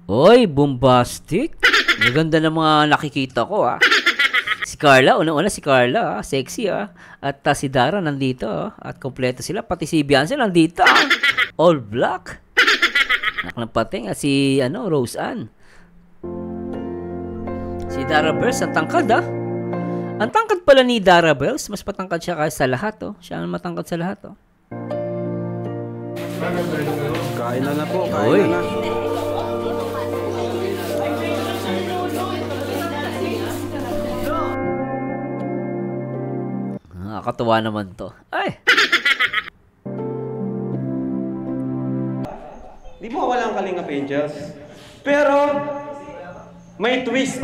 Oy, bombastic. Maganda ng mga nakikita ko, ah. Si Carla, unang-una si Carla, ah. Sexy, ah. At si Dara nandito, ah. At kompleto sila. Pati si Beyonce nandito, ah. All black. Nakalapating. At si, Rose Ann. Si Dara Bells, ang tangkad, ah. Ang tangkad pala ni Dara Bells. Mas patangkad siya kaysa sa lahat, oh. Siya ang matangkad sa lahat, oh. Kain na po, kain na. Nakakatuwa naman to. Ay! Di mo wala ang Kalingap Angels. Pero, may twist.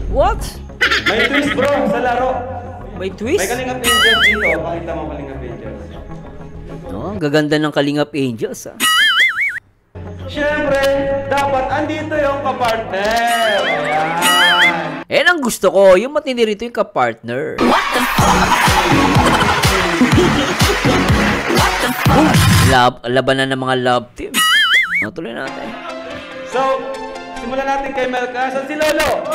What? May twist bro, sa laro. May twist? May Kalingap Angels dito. Pakita mo Kalingap Angels. No, ang gaganda ng Kalingap Angels, ah. Siyempre, dapat andito yung kapartner. Ayan. Ang gusto ko, yung matindi rito yung kapartner. Labanan ng mga love team. Natuloy natin. So, simulan natin kay Melka. So, si Lolo.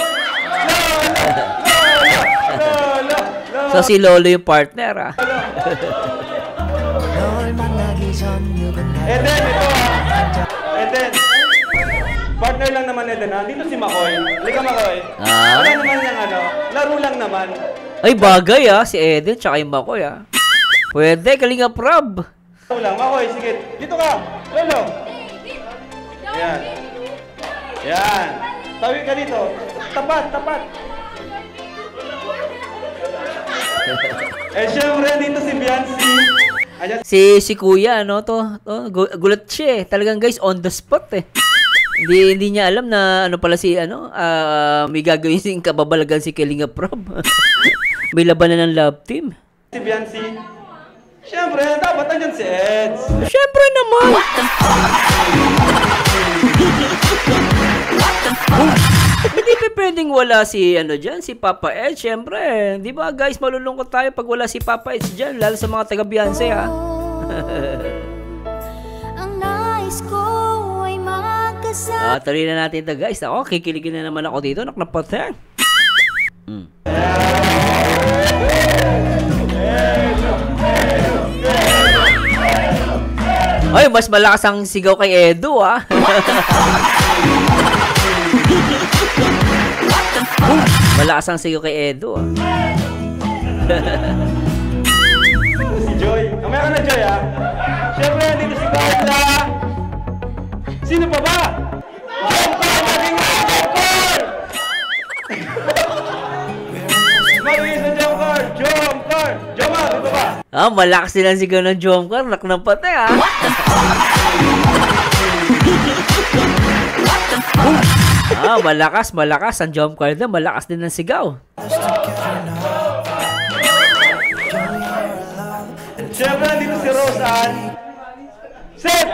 Lolo. So, si Lolo yung partner, ah. And then, ito, and then, partner lang naman Eden, ha? Dito si Makoy. Halika, Makoy. Wala naman yung laro lang naman. Ay, bagay, ah. Si Eden, tsaka yung Makoy, ah. Pwede, Kalingap Rob. Laro lang, Makoy, sige. Dito ka, Lolo. Yan. Yan. Tawi ka dito. Tapat. Syempre, dito si Beyonce. Si Kuya, gulat siya, eh. Talagang, guys, on the spot, eh. Hindi niya alam na pala si may gagawin sing kababalagan si Kalingap Rob. May labanan ng love team. Si Beyonce. Siyempre, dapat andyan si Eds. Siyempre naman. Hindi pa pwedeng wala si si Papa Ed. Siyempre, di ba guys, malulungkot tayo pag wala si Papa Ed dyan, lalo sa mga taga Beyonce, ha. Ang nais ko ay magkasama. Tuloy na natin ito, guys. Ako, kikiligin na naman ako dito. Naknapateng. Ay, mas malakas ang sigaw kay Edu, ah. Malakas ang sigaw kay Edu, ah. Si Joy. Kamaya ka na, Joy, ah. Siyempre, dito si Carla. Sino pa ba? Jomcar! Maging Jomcar! Maging sa Jomcar! Jomcar! Jomcar! Ito ba? Malakas din ang sigaw ng Jomcar. Naknapatay, ah. Malakas ang Jomcar na. Malakas din ang sigaw. Siyempre, dito si Rose Ann. Set!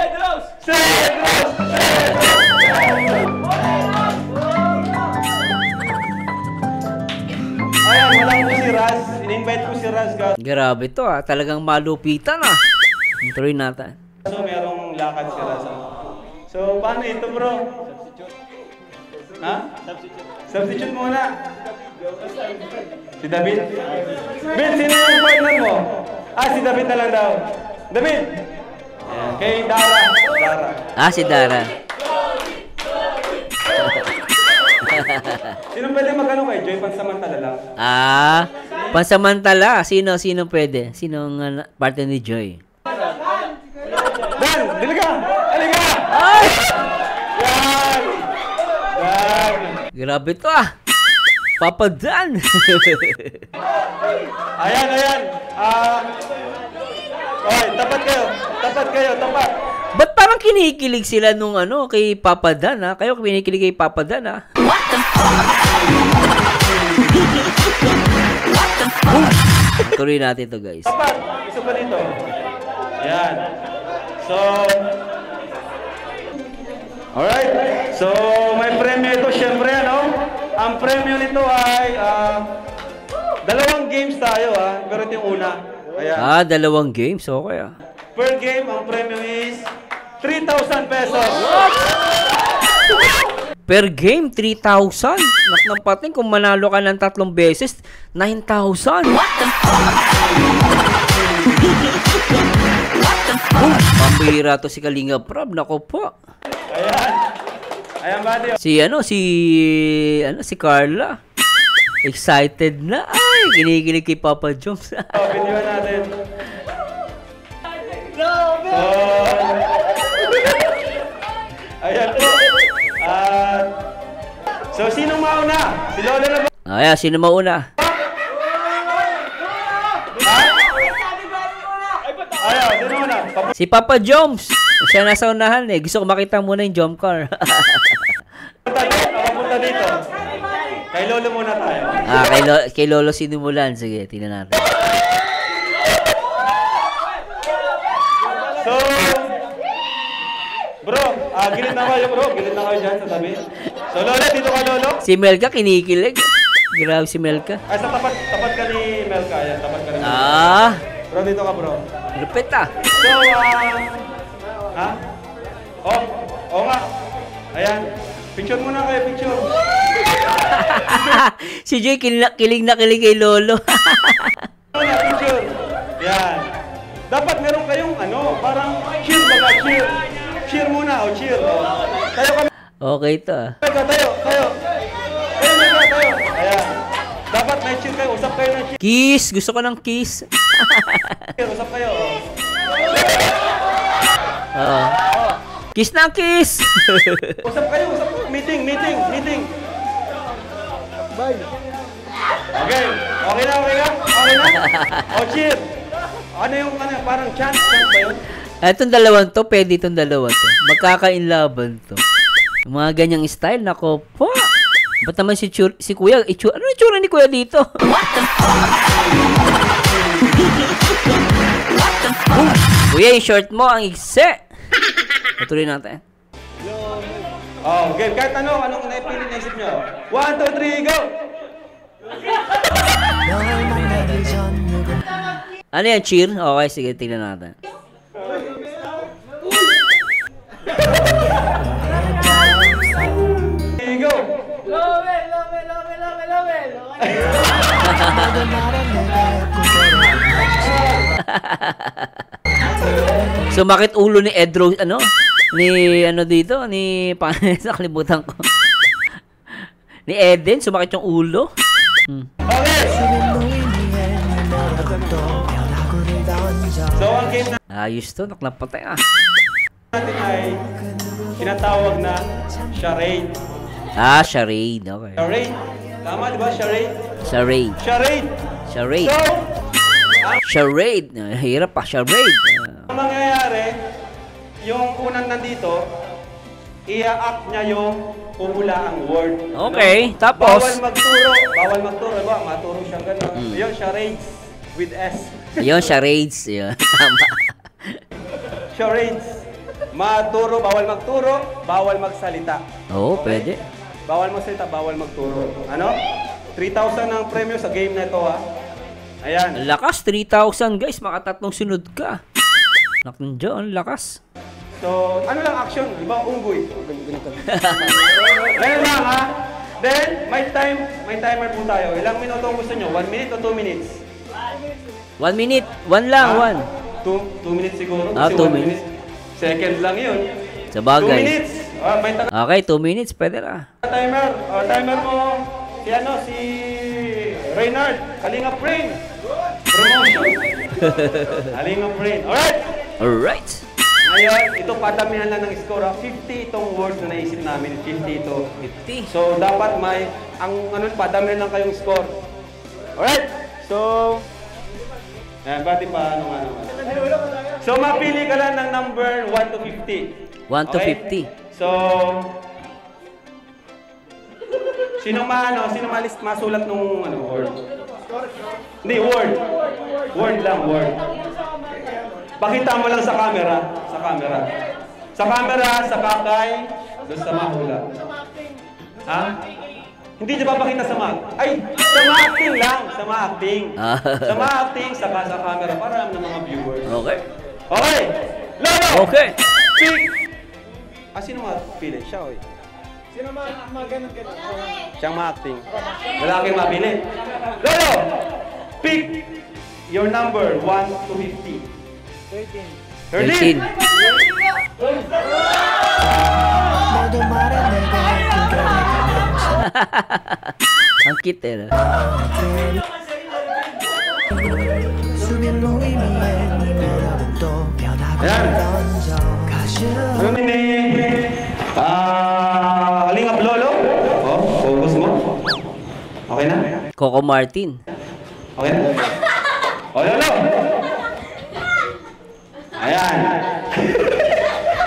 Ayan, wala ko si Raz. In-invite ko si Raz. Grabe to, ah. Talagang malupitan, ah. Tuloy natin. So, merong lakad si Raz. So, paano ito, bro? Ha? Substitute muna. Si David? David, sino yung partner mo? Si David na lang daw. David! Ayan, kay Dara. Si Dara. Sino pwede magano kay Joy? Pansamantala lang. Pansamantala. Sino pwede? Sino ang partner ni Joy? Dan! Dili ka! Halika! Yan! Grabe to, ah. Papa Dan. Ayan. Okay, tapat kayo. Ba't parang kinikilig sila nung kay Papa Dan, ha? Kayo kinikilig kay Papa Dan, ha? Tuloy natin to, guys. Tapat! Isa pa dito. Ayan. So, alright. So, may premyo ito, syempre, Ang premyo nito ay, 2 games tayo, Pero ito yung una. Ayan. 2 games? Okay, ah. Per game, ang premyo is 3,000 pesos. Per game, 3,000. Naknampating kung manalo ka ng 3 beses, 9,000. Pambihira to si Kalinga Prab. Nako po. Ayan. Ayan, buddy. Si Carla. Excited na. Ay, kinikilig kay Papa Joms. Video natin. Ayan po. So, sino mauna? Si Lola na ba? Ayan, sino mauna? Ayan, sino mauna? Si Papa Joms. Siya nasa unahan eh. Gusto ko makita muna yung jump car. Papunta dito. Kay Lolo muna tayo. Kay Lolo sinimulan. Sige, tingnan natin. So, bro, gilid na kayo bro. Gilid na kayo dyan sa tabi. So, Lola, dito ka Lolo. Si Melka kinikilig. Grabe si Melka. Ay, sa tapat ka ni Melka. Ayan, tapat ka ni Melka. Ah, Bro, dito ka bro. lupit ah. So, ha? Oo nga. Ayan. Picture muna kayo, picture. Si Joy kilig na kilig kay Lolo. Muna, picture. Yan. Dapat meron kayong parang cheer baga, cheer. Cheer muna, cheer. Tayo kami. Okay to ah. Tayo. Tayo. Ayan. Dapat may cheer kayo, usap kayo ng cheer. Kiss! Gusto ko ng kiss. Usap kayo, Oo. Kiss na kiss! Usap kayo. Meeting. Bye. Okay. Okay na? Cheer. Ano yung parang chant ba yun? Itong dalawang to, pwede itong dalawa to. Magkakainlaban to. Yung mga ganyang style, nako po. Ba't naman si Kuya, ano yung tsura ni Kuya dito? Kuya, yung short mo, ang igse. Patuloy natin. Game. Kahit anong naipili na isip nyo. 1, 2, 3, go! Ano yan, cheer? Okay, sige, tingnan natin. Go! Sumakit ulo ni Edro, dito, nakalimutan ko. Ni Eden, sumakit yung ulo. Okay! So, ang game Ayos to, naklampatay ah. natin ay tinatawag na charade. Ah, charade, okay. Charade. Tama, di ba? Charade. Charade. Charade. Charade. So, Charade. Hirap pa, charade. ang mangyayari, yung unang nandito, i-act niya yung pumula ang word. Okay, tapos? Bawal magturo, ba? Maturo siya gano'n. Yun, charades with S. Ayun, charades. Yun, tama. Charades. Maturo, bawal magturo, bawal magsalita. Oo, pwede. Bawal magsalita, bawal magturo. Ano? 3,000 ang premyo sa game na ito, ha? Ayan. Ang lakas, 3,000 guys. Makatatlong sunod ka. Nakon dyan, lakas. So, ano lang action? Di ba, unggoy? Ganyan lang, ha? Then, may timer po tayo. Ilang minuto ang gusto nyo? 1 minute o 2 minutes? 1 minute. 1 lang, 2 minutes siguro. Ah, Kasi 2 1 minutes. minute. Seconds lang yun. 2 Sabagay. minutes. May Okay, 2 minutes. Pwede na. timer. Timer mo. Si Reynard. Kalinga Brain. Promotion. Kalinga Brain. Alright. Alright. Ngayon, ito padamihan lang ng score. 50 itong words na naisip namin. 50 ito. 50. So, dapat padamihan lang kayong score. Alright. So, bati pa, So, mapili ka lang ng number 1 to 50. 1 to Okay? 50. So, sino masulat nung word? Hindi, word. Word lang, word. Pakita mo lang sa camera. Sa camera, sa kakay, doon sa mahula. Ha? Hindi niya papakita sa ma-acting lang. Sa ma-acting, saka sa camera para alam ng mga viewers. Okay. Okay! Lolo! Okay. Pick! Sino mapili? Siya, oy. Siyang ma-acting. Lalaking mapili. Lolo! Pick your number 1 to 50. 13. 13. Ang cute eh. Ayan. Ano nini? Kalingap Lolo? Oh, focus mo. Okay na? Coco Martin. Okay na? Oh, Lolo! Ayan.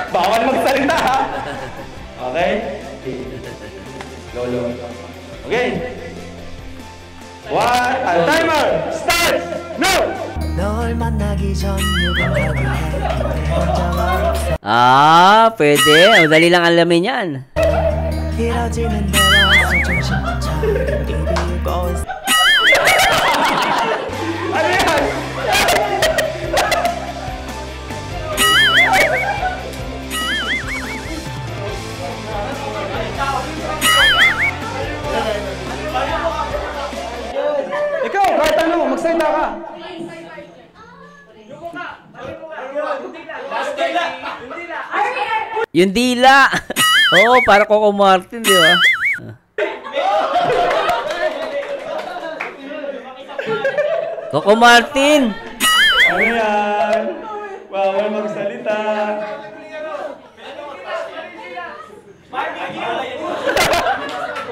Bawal magsalita, ha? Okay? Lolo. Okay. Timer! Start! Now! Pwede. Madali lang alamin yan. Ano yan? Ikaw, kahit ano, magsalita ka. Yung dila. Oo, para Coco Martin, di ba? Coco Martin. Ano yan? Bawal magsalita.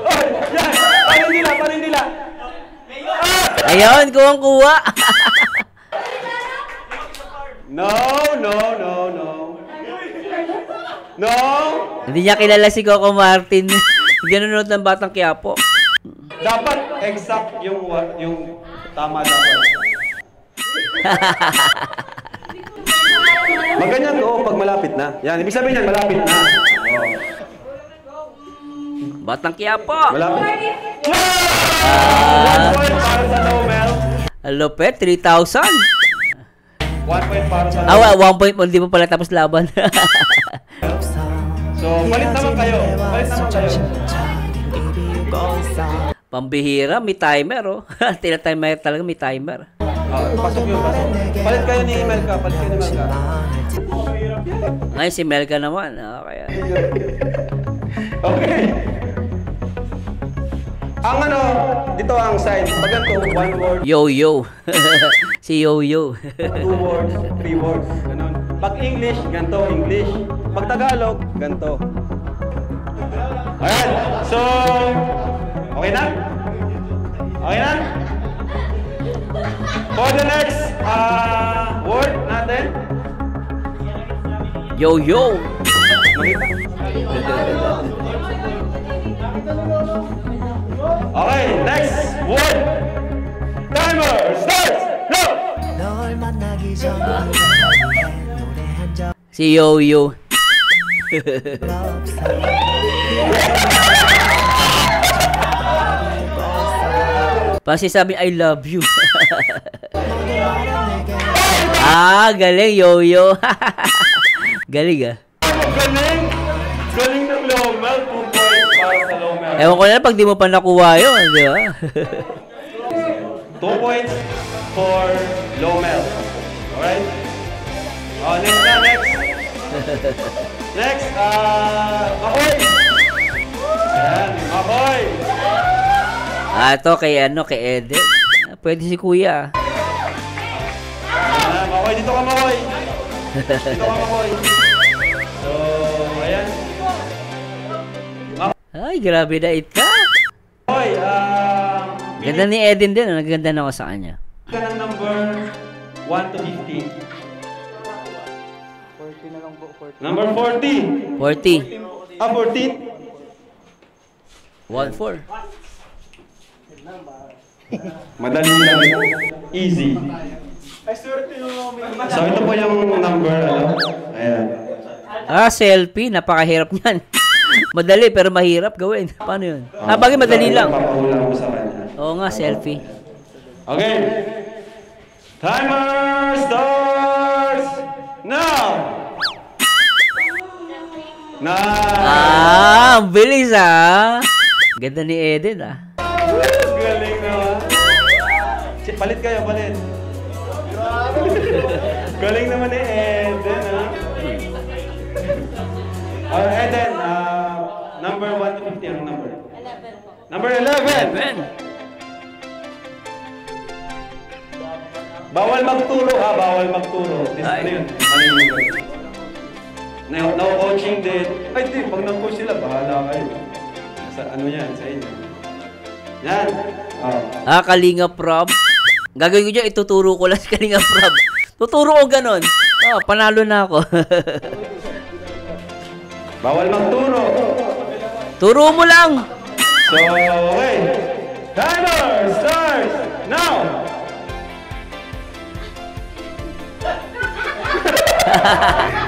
Oh, yan! Palindila! Ayun, kuwang-kuwa. No. No! Hindi niya kilala si Coco Martin. Hindi nanonood ng Batang Quiapo. Dapat exact yung tama dapat. Maganyan to pag malapit na. Yan, ibig sabihin yan, malapit na. Oh. Batang Quiapo. Malapit. 1 point para sa Lomel. Lopet, 3,000. 1 point para sa Lomel. 1 point mo, hindi mo pala tapos laban. So, palit naman kayo. Pambihira, may timer, oh. Tina-timer talaga, may timer. Pasok yun. Palit kayo ni Melka. Ngayon si Melka naman. Kaya. Okay. Ang dito ang sign. Pag ganito, 1 word, Yo-yo. Si Yo-yo. 2 words, 3 words. Ganun. Pag English, ganito, English. Pag Tagalog, ganito. Ayan. So, okay na? Okay na? For the next word natin. Yo-yo. Okay, next word. Timer starts. Go! Si Yo-yo. Pasi sabi, I love you. Galing, Yo-yo. Galing, Galing ng Lomel. 2 points para sa Lomel. Ewan ko na pag di mo pa nakuha yun, di ba? 2 points for Lomel. Alright? Oh, next. Next, Makoy! Ayan, Makoy! Ito kay Eden. Pwede si Kuya. Makoy, dito ka, Makoy! So, ayan. Ay, grabe na ita. Makoy, Ganda ni Eden din. Naganda na ako sa kanya. ka ng number 1 to 50. Number 40. 40. 14. 1-4. Madali lang. Easy. So, ito po yung number, Ayan. Selfie. Napakahirap niyan. Madali pero mahirap gawin. Paano yun? Bagay madali lang. Papahulaan mo sa kanya. Oo nga, selfie. Okay. Timer starts now! Nice! Ang bilis Ganda ni Eden Galing naman. Palit kayo, palit. Galing naman ni Eden, Eden, number 1 to 50 ang number. 11 po. Number 11! Bawal magturo bawal magturo. Ano yun? No coaching din. Ay, di, pag nag-coach sila, bahala kayo. Ano yan, sa inyo. Yan. Kalinga Prab. Gagawin ko dyan, ituturo ko lang si Kalinga Prab. Tuturo ko ganon. Panalo na ako. Bawal magturo. Turo mo lang. So, okay. Timer starts now!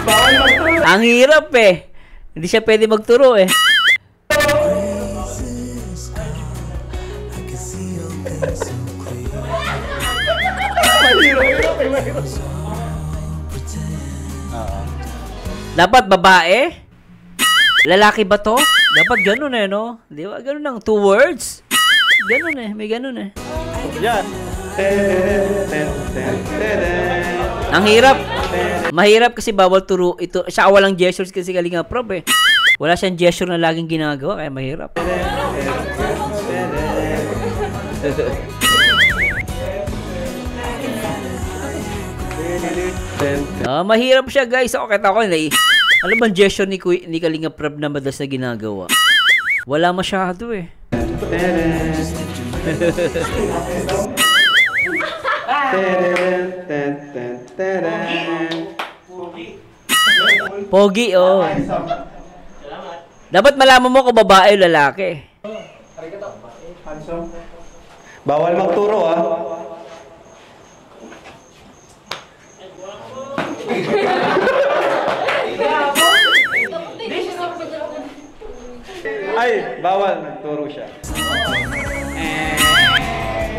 Bawal magturo. Ang hirap Hindi siya pwede magturo Dapat babae? Lalaki ba to? Dapat ganun no? Di ba? Ganun lang. 2 words? Ganun may ganun Yan. Ang hirap. Mahirap kasi bawal turo. Ito, siya walang gestures kasi Kalinga Prab Wala siyang gesture na laging ginagawa, kaya mahirap. Mahirap siya guys. Okay, ako ano bang gesture ni Kalinga Prab na madalas na ginagawa? Wala masyado Pogi, Dapat malaman mo kung babae o lalaki. Bawal magturo, Ay, bawal. Nagturo siya.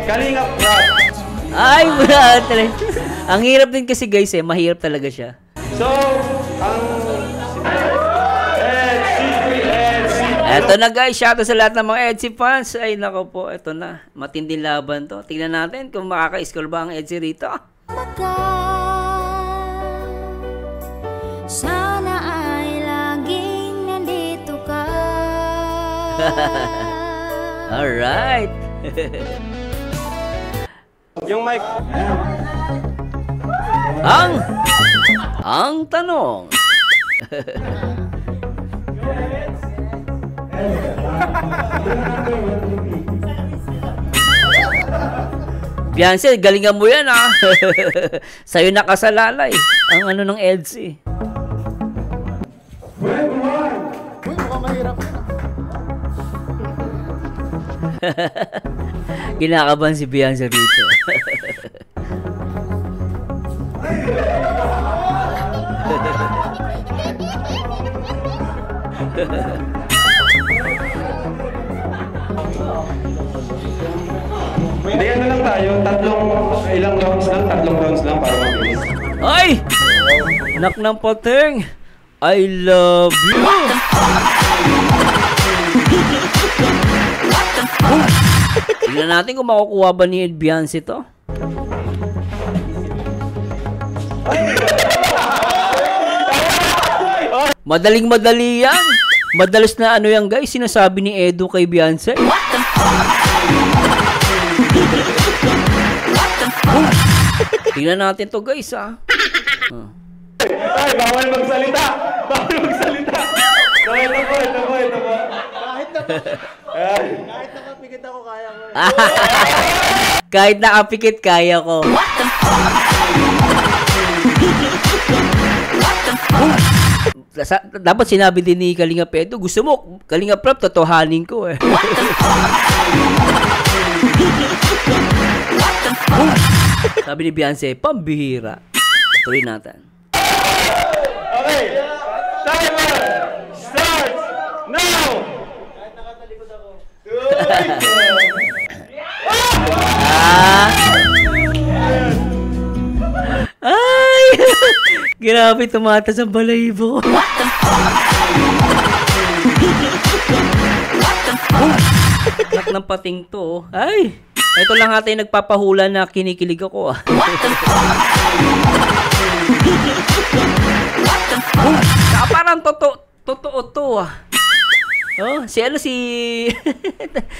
Kalinga Prab. Ay, wala talaga. Ang hirap din kasi guys mahirap talaga siya. So, ang Eto na guys, shoutout sa lahat ng mga EDSI fans. Ay nako po, eto na. Matinding laban to. Tingnan natin kung makaka-score ba ang EDSI rito. Sana ay laging nandito ka. Alright. yung mic. Ang tanong. Beyonce, galingan mo yan Sa'yo nakasalalay ang ano ng EDSI. Kinakabahan si Beyonce rito. Hindi, ano lang tayo, ilang rounds lang, 3 rounds lang para mabilis. Ay! Anak ng pating! I love you! Tingnan natin kung makukuha ba ni Beyonce to. Madaling-madali yan. Madalas na ano yan guys, sinasabi ni Edu kay Beyonce. Tingnan natin to guys Ay, bawal magsalita! Bawal magsalita! So, ito po. Kahit nakapikit ako, kaya ko. Kahit nakapikit, kaya ko. Dapat sinabi din ni Kalinga Pedro, gusto mo, Kalinga Prab, totohanin ko Sabi ni Beyonce, pambihira. Tuloy natin. Okay. Timer starts now! Kahit nakatalikod ako. Ay! Grabe, tumatas ang balahibo. Anak ng pating to. Ay! Ito lang natin nagpapahula na kinikilig ako. Saka parang totoo to. Oh, si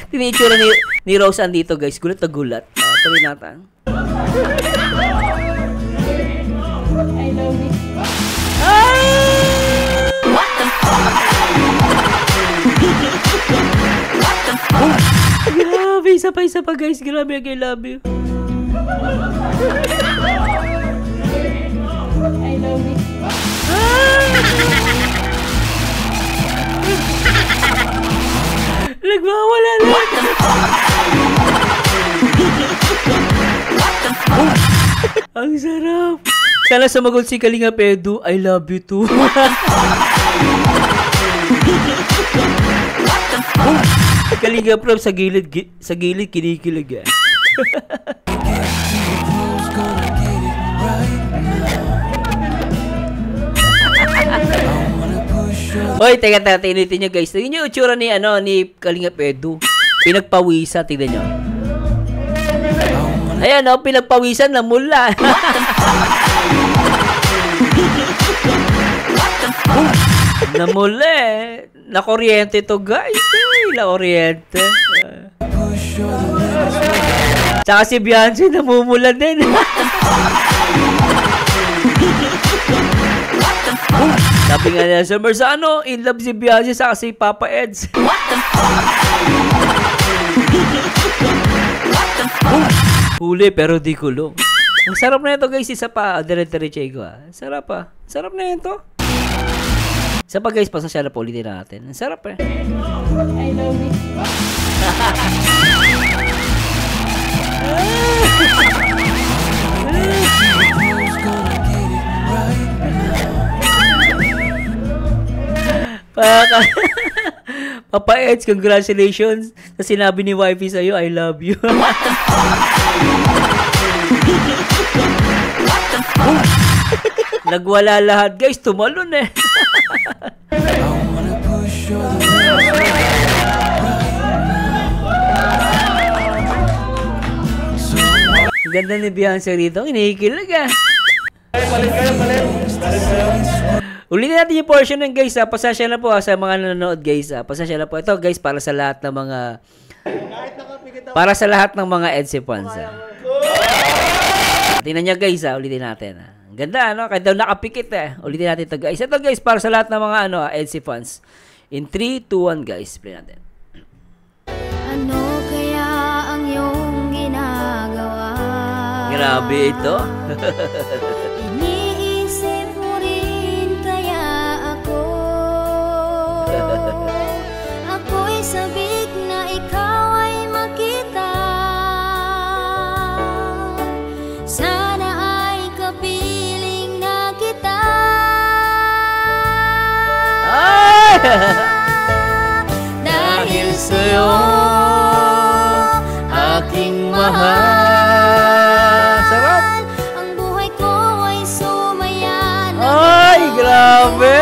tinitsura ni Rose andito, guys. Gulat na gulat. Tuloy natin. I love you. Grabe, isa pa guys. Grabe, I love you. I love you. Nagmawala na. Ang sarap. Sana sumagot si Kalinga Pedro, I love you too. Kalinga Prab sa gilid kinikilig. Hoy, teka, tinitin nyo guys. Tingnan nyo yung itsura ni Kalinga Pedro. Pinagpawisan, tingnan nyo. Ayan, pinagpawisan na mula. Namula eh. Na-kuryente to guys. Ay, na-kuryente. Tsaka si Beyonce namumula din. Sabi nga nila sa Merzano, in love si Beyonce sa si Papa Eds. Huli pero di kulong. Ang sarap na ito guys, isa pa. Dire-diretso ko Sarap pa. Sarap na ito. Isa pa guys, pasasyala po ulitin natin. Ang sarap eh. I love you. Papa Eds, congratulations sa sinabi ni wifey sa'yo, I love you. Nagwala lahat guys, tumalon eh. Ganda ni Beyonce rito, inikilig ah. Palit kayo. Ulitin natin yung portion ng guys. Pasasya na po sa mga nanonood guys. Pasasya na po. Ito guys para sa lahat ng mga EDSA fans. Tingnan niya guys. Ulitin natin. Ganda ano? Kahit daw nakapikit eh. Ulitin natin ito guys. Ito guys para sa lahat ng mga EDSA fans. In 3, 2, 1 guys. Play natin. Ano kaya ang iyong ginagawa? Grabe ito. Iniisip mo rin kaya ako. Ako'y sabik na ikaw ay makita. Sana ay kapiling na kita. Ay! Dahil sa'yo aking mahal. Sarap! ang buhay ko ay sumaya na. Ay, grabe!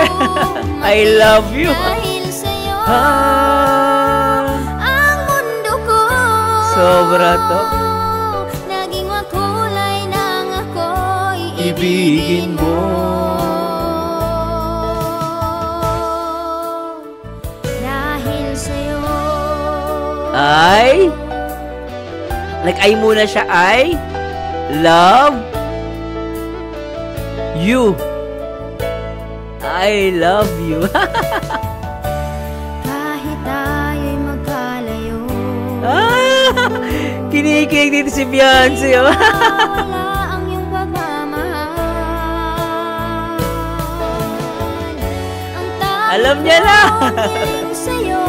I love you! Dahil sa'yo Ah, ang mundo ko sobra to. naging makulay nang ako'y Ibigin mo. Dahil sa'yo Ay, nag-ay muna siya, I love you. I love you. kahit tayo'y magkalayo. Kinikilig dito si Beyonce. Oh. Wala ang iyong pagmamahal. Ang Alam niya na. tanging sa'yo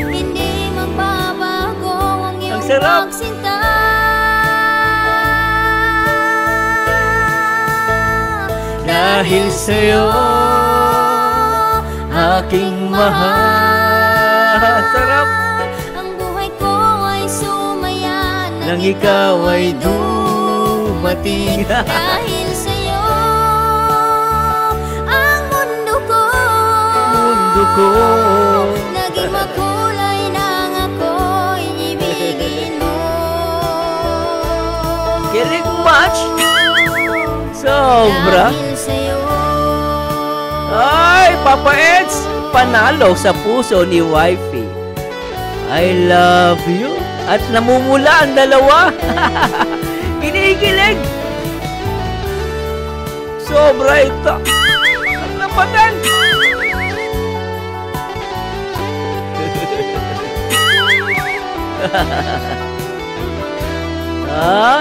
hindi magbabago ang iyong Ang sarap. pagsinta. Dahil sa'yo, aking mahal. Sarap. Ang buhay ko ay sumaya Nang ikaw ay dumating. Dahil sa'yo ang ko. Naging makulay nang ako'y ibigin mo. Kilig much. Sobra. Dahil sa'yo. Ay, Papa Eds, panalo sa puso ni Wifey. I love you. At namumula ang dalawa. Kinikilig. Sobra ito. Ang napatan.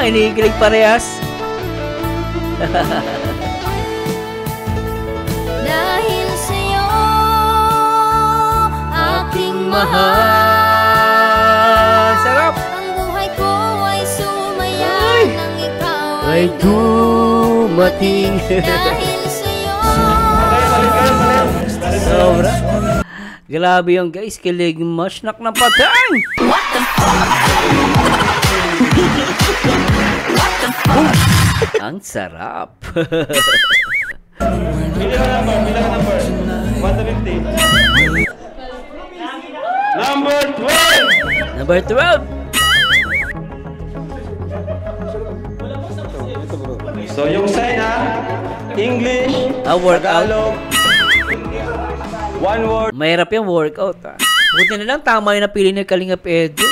Inikilig parehas. Dahil sa'yo, aking Mahal. Sarap. ang buhay ko ay sumayan nang ikaw Ay dumating. dahil sa'yo. Sobra. Grabe yung guys. Kilig much. Nak na patay. Ang sarap. Bilang number. 1 to 50. Number 12! Number 12. So yung sign English, Workout. Tagalog, one word. Mahirap yung workout. Buti na lang tama yung napili ni Kalingap Edo.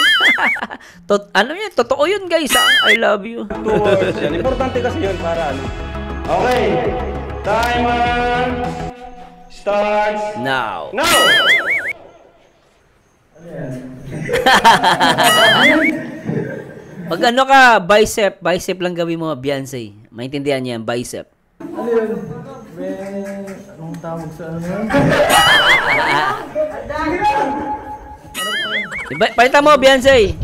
Ano yun? Totoo yun guys. I love you. 2 words yan. Importante kasi yun para ano. Okay. Timer starts Now. now! Pag ano ka, bicep lang gawin mo, Beyonce. Maintindihan niya yan, bicep. Ano yun? Anong tawag sa ano yun? Palitan mo, Beyonce.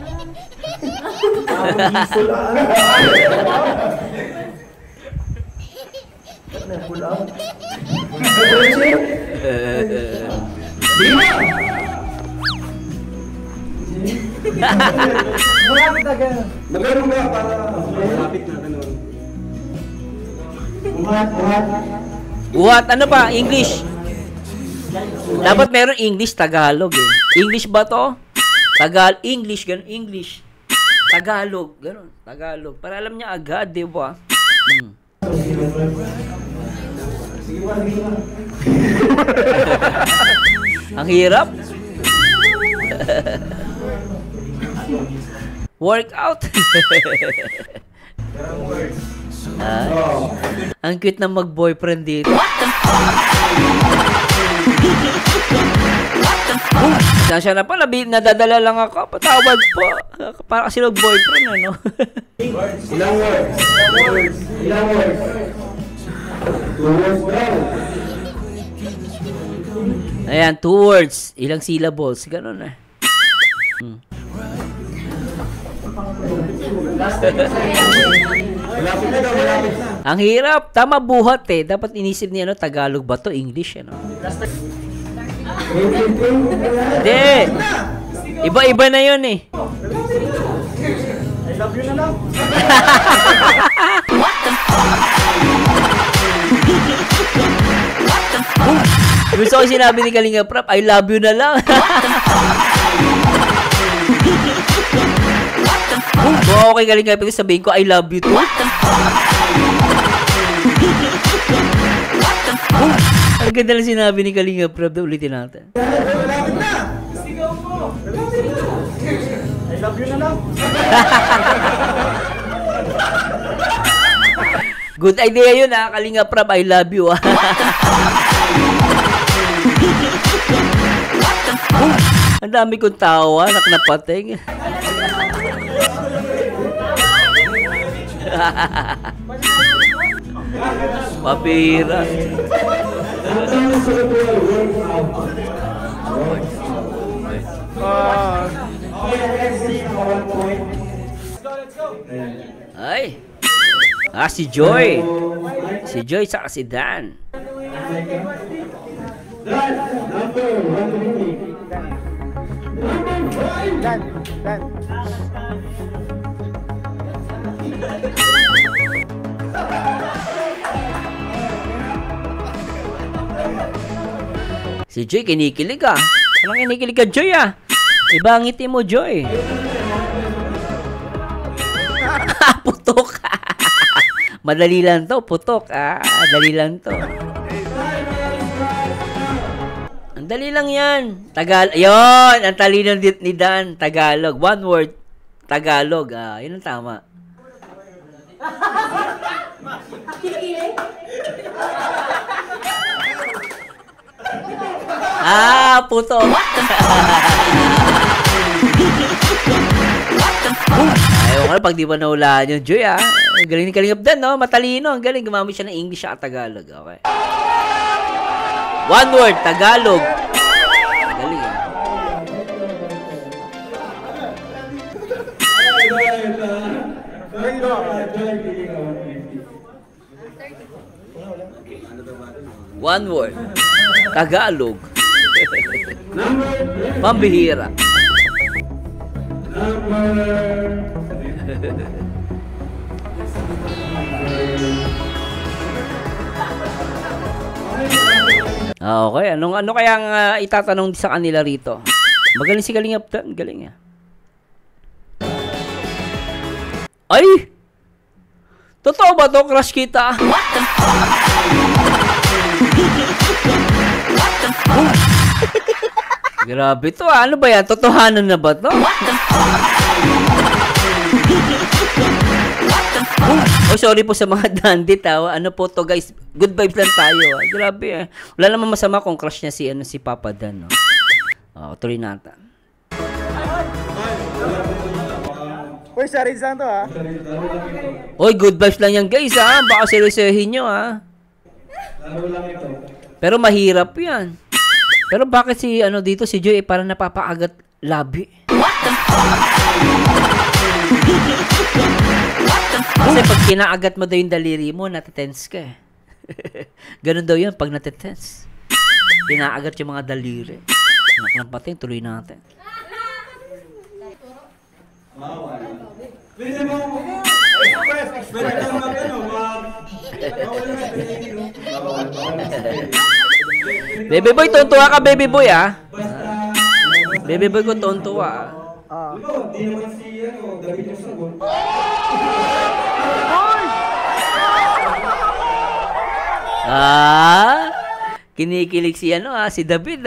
Malapit na gano'n. Magano ba para malapit na ganun? What? Ano pa? English. Dapat meron English, Tagalog eh. English ba to? English, ganun. English. Tagalog, ganun. Tagalog. Para alam niya agad, di ba? Ang hirap. Workout. Ang cute na mag-boyfriend dito. Siya na pala, nadadala lang ako. Patawad po. Para kasi mag-boyfriend, ano? Ilang words? Ilang words? 2 words daw. Ayan, 2 words. Ilang syllables. Ganun eh. Malapit na daw, malapit na. Ang hirap. Tama buhat eh. Dapat inisip niya, ano, Tagalog ba to? English, ano? Hindi. Iba-iba na yun eh. I love you na lang. Gusto ko sinabi ni Kalinga Prap, I love you na lang. Kung ako kay Kalinga Prap, sabihin ko, I love you too. Ang ganda lang sinabi ni Kalinga Prap, ulitin natin. Malapit na. Sigaw mo. I love you na lang. Good idea yun ha, Kalinga Prab, I love you ha. Ang dami kong tawa, naknapating. Papira. Ay. Si Joy. Si Joy saka si Dan. Si Joy, kinikilig ah. Anong kinikilig ka, Joy ah? Iba ang ngiti mo, Joy. Putok. Madali lang to, putok. Dali lang to. Ang dali lang yan. Yun, ang talino ni Dan. Tagalog. One word. Tagalog. Yun ang tama. Puto. Ayaw ka pag di ba nahulaan yung Joy, Ang galing ni Kalingap Dan, no? Matalino. Ang galing. Gumamit siya ng English at Tagalog. Okay. One word, Tagalog. Galing, One word, Tagalog. Pambihira. Okay, ano kayang itatanong sa kanila rito? Magaling si Kalingap Dan, galing Ay! Totoo ba to, crush kita? What the fuck? Grabe to, ano ba yan? Totohanan na ba to? What the fuck? Oh, sorry po sa mga dandit Ano po to, guys? Good vibes lang tayo Grabe Wala naman masama kung crush niya si Papa Dan, no? Tuloy natin. Uy, sarili lang to Oy, good vibes lang yan, guys Baka seryosohin nyo Pero mahirap yan. Pero bakit dito si Joy parang napapaagat labi? What the fuck? Kasi pag kinaagat mo daw yung daliri mo, natitense ka Ganun daw yun pag natitense. Kinaagat yung mga daliri. Naklampatin, tuloy natin. Baby boy, tuntua ka, baby boy Baby boy ko tuntua Di naman si David yung sagot. Kinikilig si si David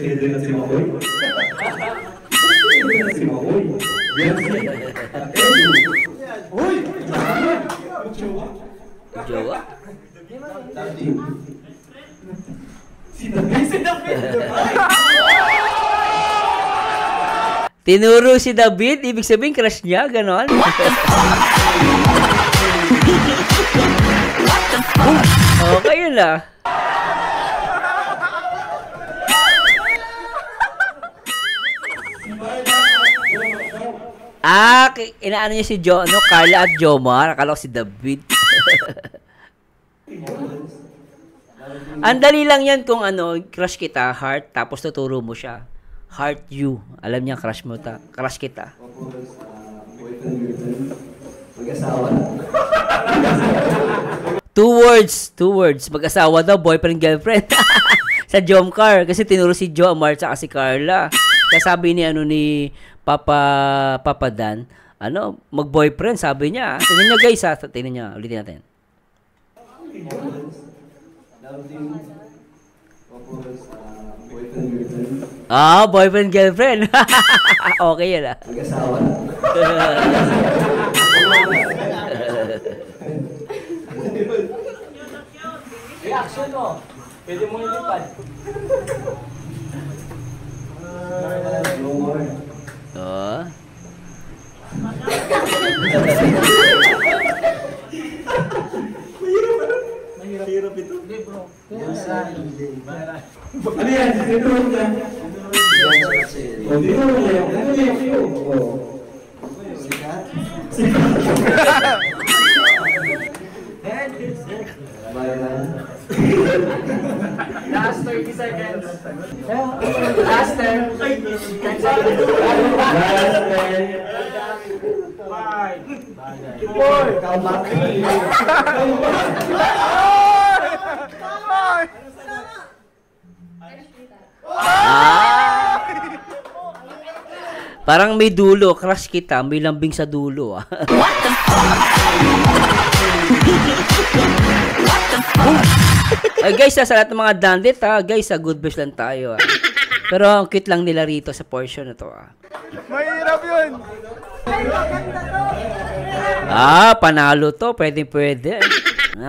Si Makoy. Si Makoy. Uy! Jowa? Si David. Tinuro si David, ibig sabihin crush niya, ganon? Okay yun inaano niya si Carla at Jomar. Akala ko si David. Ang dali lang yan kung crush kita, heart, tapos tuturo mo siya. Heart you. Alam niya, crush mo crush kita. Mag-asawa. Two words. Mag-asawa daw, boyfriend, girlfriend. Sa Jomcar. Kasi tinuro si Jomar at si Carla. Kaya sabi ni Papa Dan, mag-boyfriend, sabi niya. Tingnan niyo guys, tingnan niyo, ulitin natin. Boyfriend, girlfriend. Okay yan Mag-asawa. Reaction mo. Pwede mo ilipad. Mahirap ito. Hindi bro. Ano yan? Sinurot na. Hindi mo yan. Ano yan? Sikat? Last 30 seconds. Last 10. 10 seconds. Last 10. 4. Come back. Parang may dulo, crush kita, may lambing sa dulo. Ay guys, sa lahat ng mga dandit guys, good best lang tayo. Pero ang cute lang nila rito sa portion na to. Mahirap yun. Panalo to, pwede.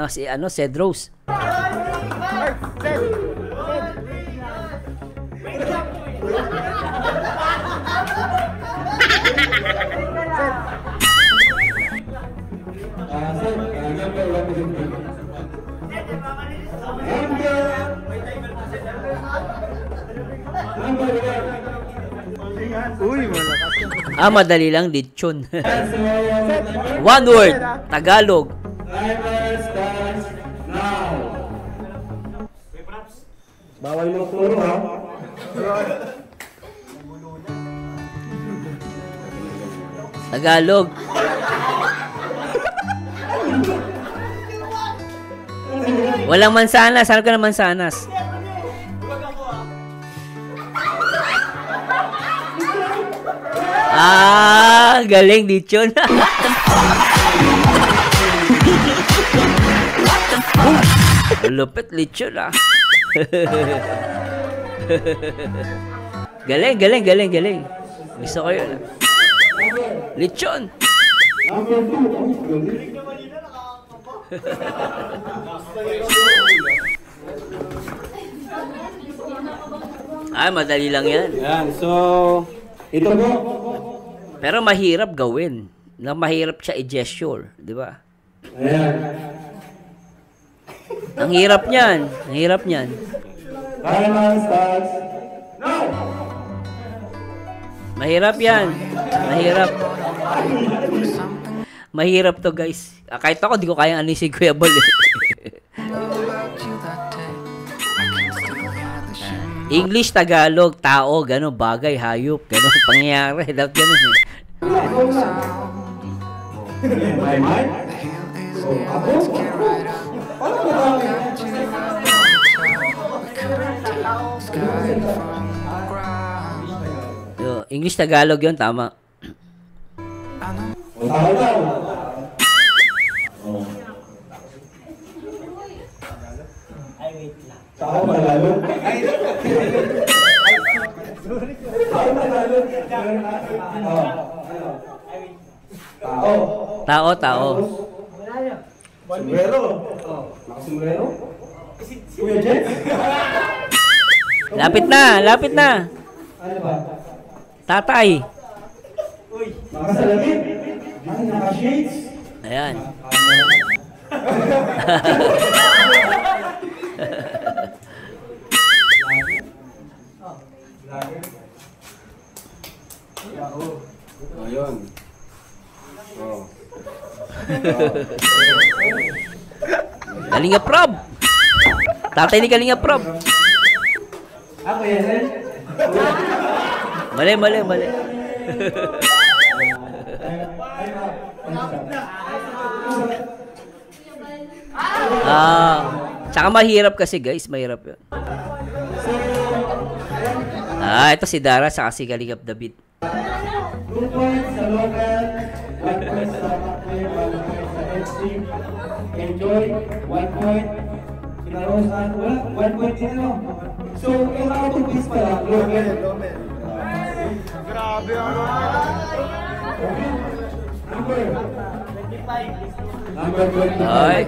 Si Cedros. Uy, malakas. Madali lang, lechon. One word, Tagalog. Timer starts now. Bawal mo puro ha. Tagalog. Walang mansanas. Saan ka ng mansanas? Galing lechon. Lupit lechon Galing. Gusto ko yun. Lechon. Madali lang yan. Yan, so ito po. Pero mahirap gawin. Mahirap siya i-gesture, di ba? Ayan. Ang hirap niyan. Timer starts now. Mahirap yan. Mahirap to guys. Kahit ako, di ko kayang si Kuya Bal. English, Tagalog, tao, gano'n, bagay, hayop, gano'n, pangyayari. Dapat gano'n My mind? English, Tagalog yun, tama. Tao Tagalog? Tao. Sombrero? Sombrero? Kuya Jet? Lapit na. Ano ba? Tatay. Nakasalamin? Naka-shades? Ayan. Ayun. Kalinga Prob. Tatay ni Kalinga Prob. Ako yan eh. Mali. Tsaka mahirap kasi guys, mahirap yun. Ito si Dara sa si Kalingap David. 2 points sa local, 1 point sa Maclear, 1 point sa extreme. Enjoy, 1 point. Kinarosan, wala, 1 point din ano. So, yung nakatupis pala, local. Grabe ang Number 25. Number 25. Ay.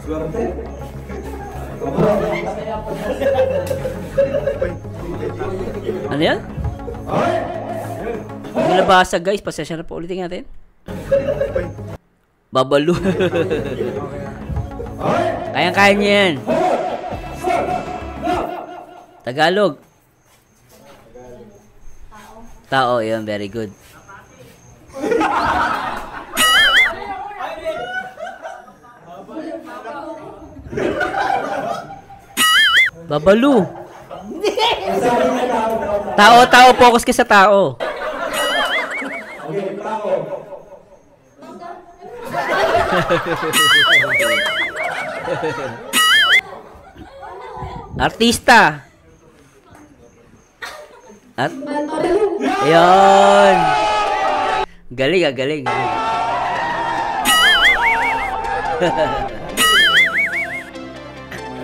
Swerte. Ano yan? Hindi nabasa guys, pasensya na po ulitin natin. Babalo. Kayang-kaya niya yan. Tao, yun. Very good. Babalu. Tao, focus ka sa tao. Okay, tao. Artista. Ayun. Galing, galing.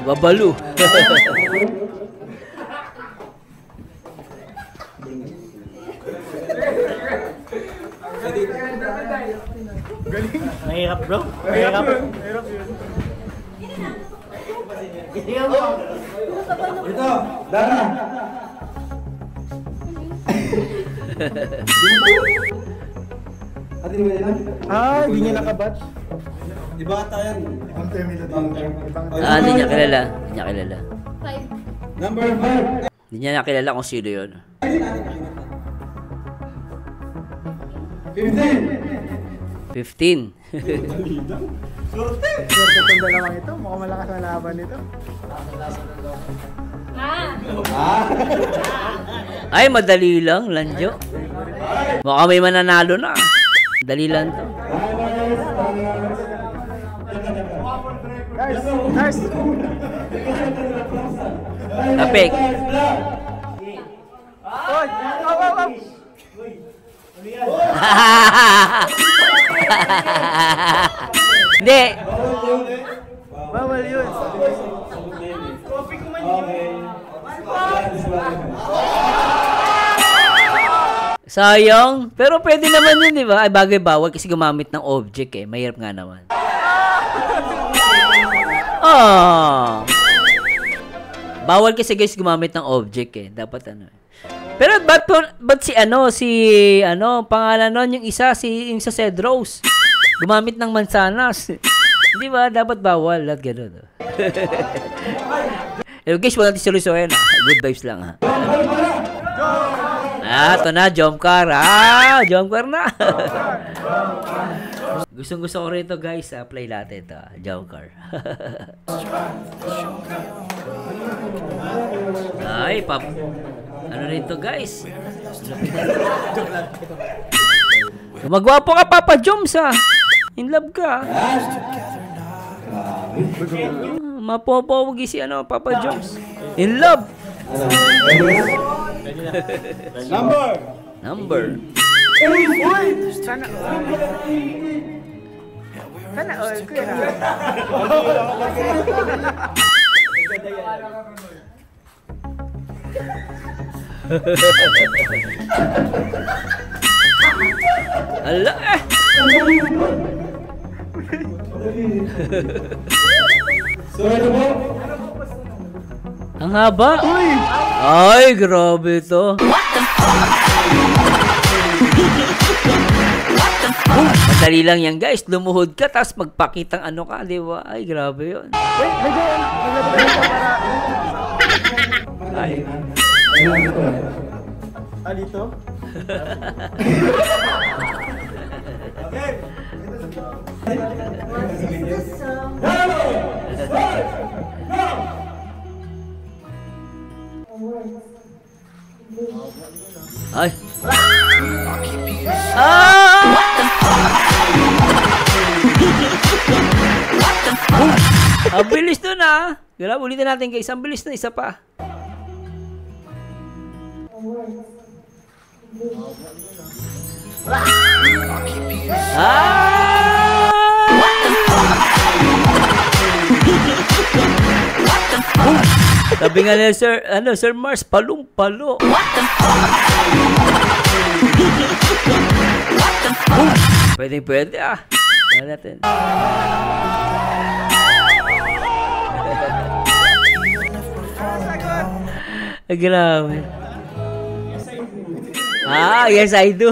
Babalu. Mahirap bro. Mahirap. Ito, Dara. Ate mo yan? Hindi niya nakabatch. Di ba ata yan? Ibang term nila dito. Hindi niya kilala. Hindi niya kilala. Number 5. Hindi niya nakilala kung sino yun. 15. 15. Swerte itong dalawang ito. Mukhang malakas na laban nito. Ay, madali lang, Lanjo. Baka may mananalo na. Dali lang to. Nice! Tapik. Oy! Aw! Hindi. Bawal yun. Sayang. Pero pwede naman yun, di ba? Ay, bagay bawal kasi gumamit ng object eh. Mahirap nga naman. Bawal kasi guys gumamit ng object eh. Dapat ano eh. Pero ba't si pangalan nun, yung isa, yung sa Cedros. Gumamit ng mansanas. Di ba? Dapat bawal. Lahat gano'n. Guys, wala natin seryosohin. Good vibes lang ha. Ito na, jump car. Jump car na. Gustong-gusto ko rito guys. Play natin ito. Jump car. Ay, ano rito guys? Magwapo ka, Papa Joms ha. In love ka. Mapopowagi si Papa Joms. In love. Number. Sana all. Kuya. Ala eh. Ang haba. Ay, grabe to. Madali lang yan guys. Lumuhod ka tapos magpakitang ka, di ba? Ay, grabe yun. Wait, medyo para... Ay. Dito? Ay. Ang bilis nun ah. Grabe, ulitin natin guys. Ang bilis na isa pa. Sabi nga nila, Sir Mars, palong-palo. Pwede ah. Ano natin? Grabe. Yes I do.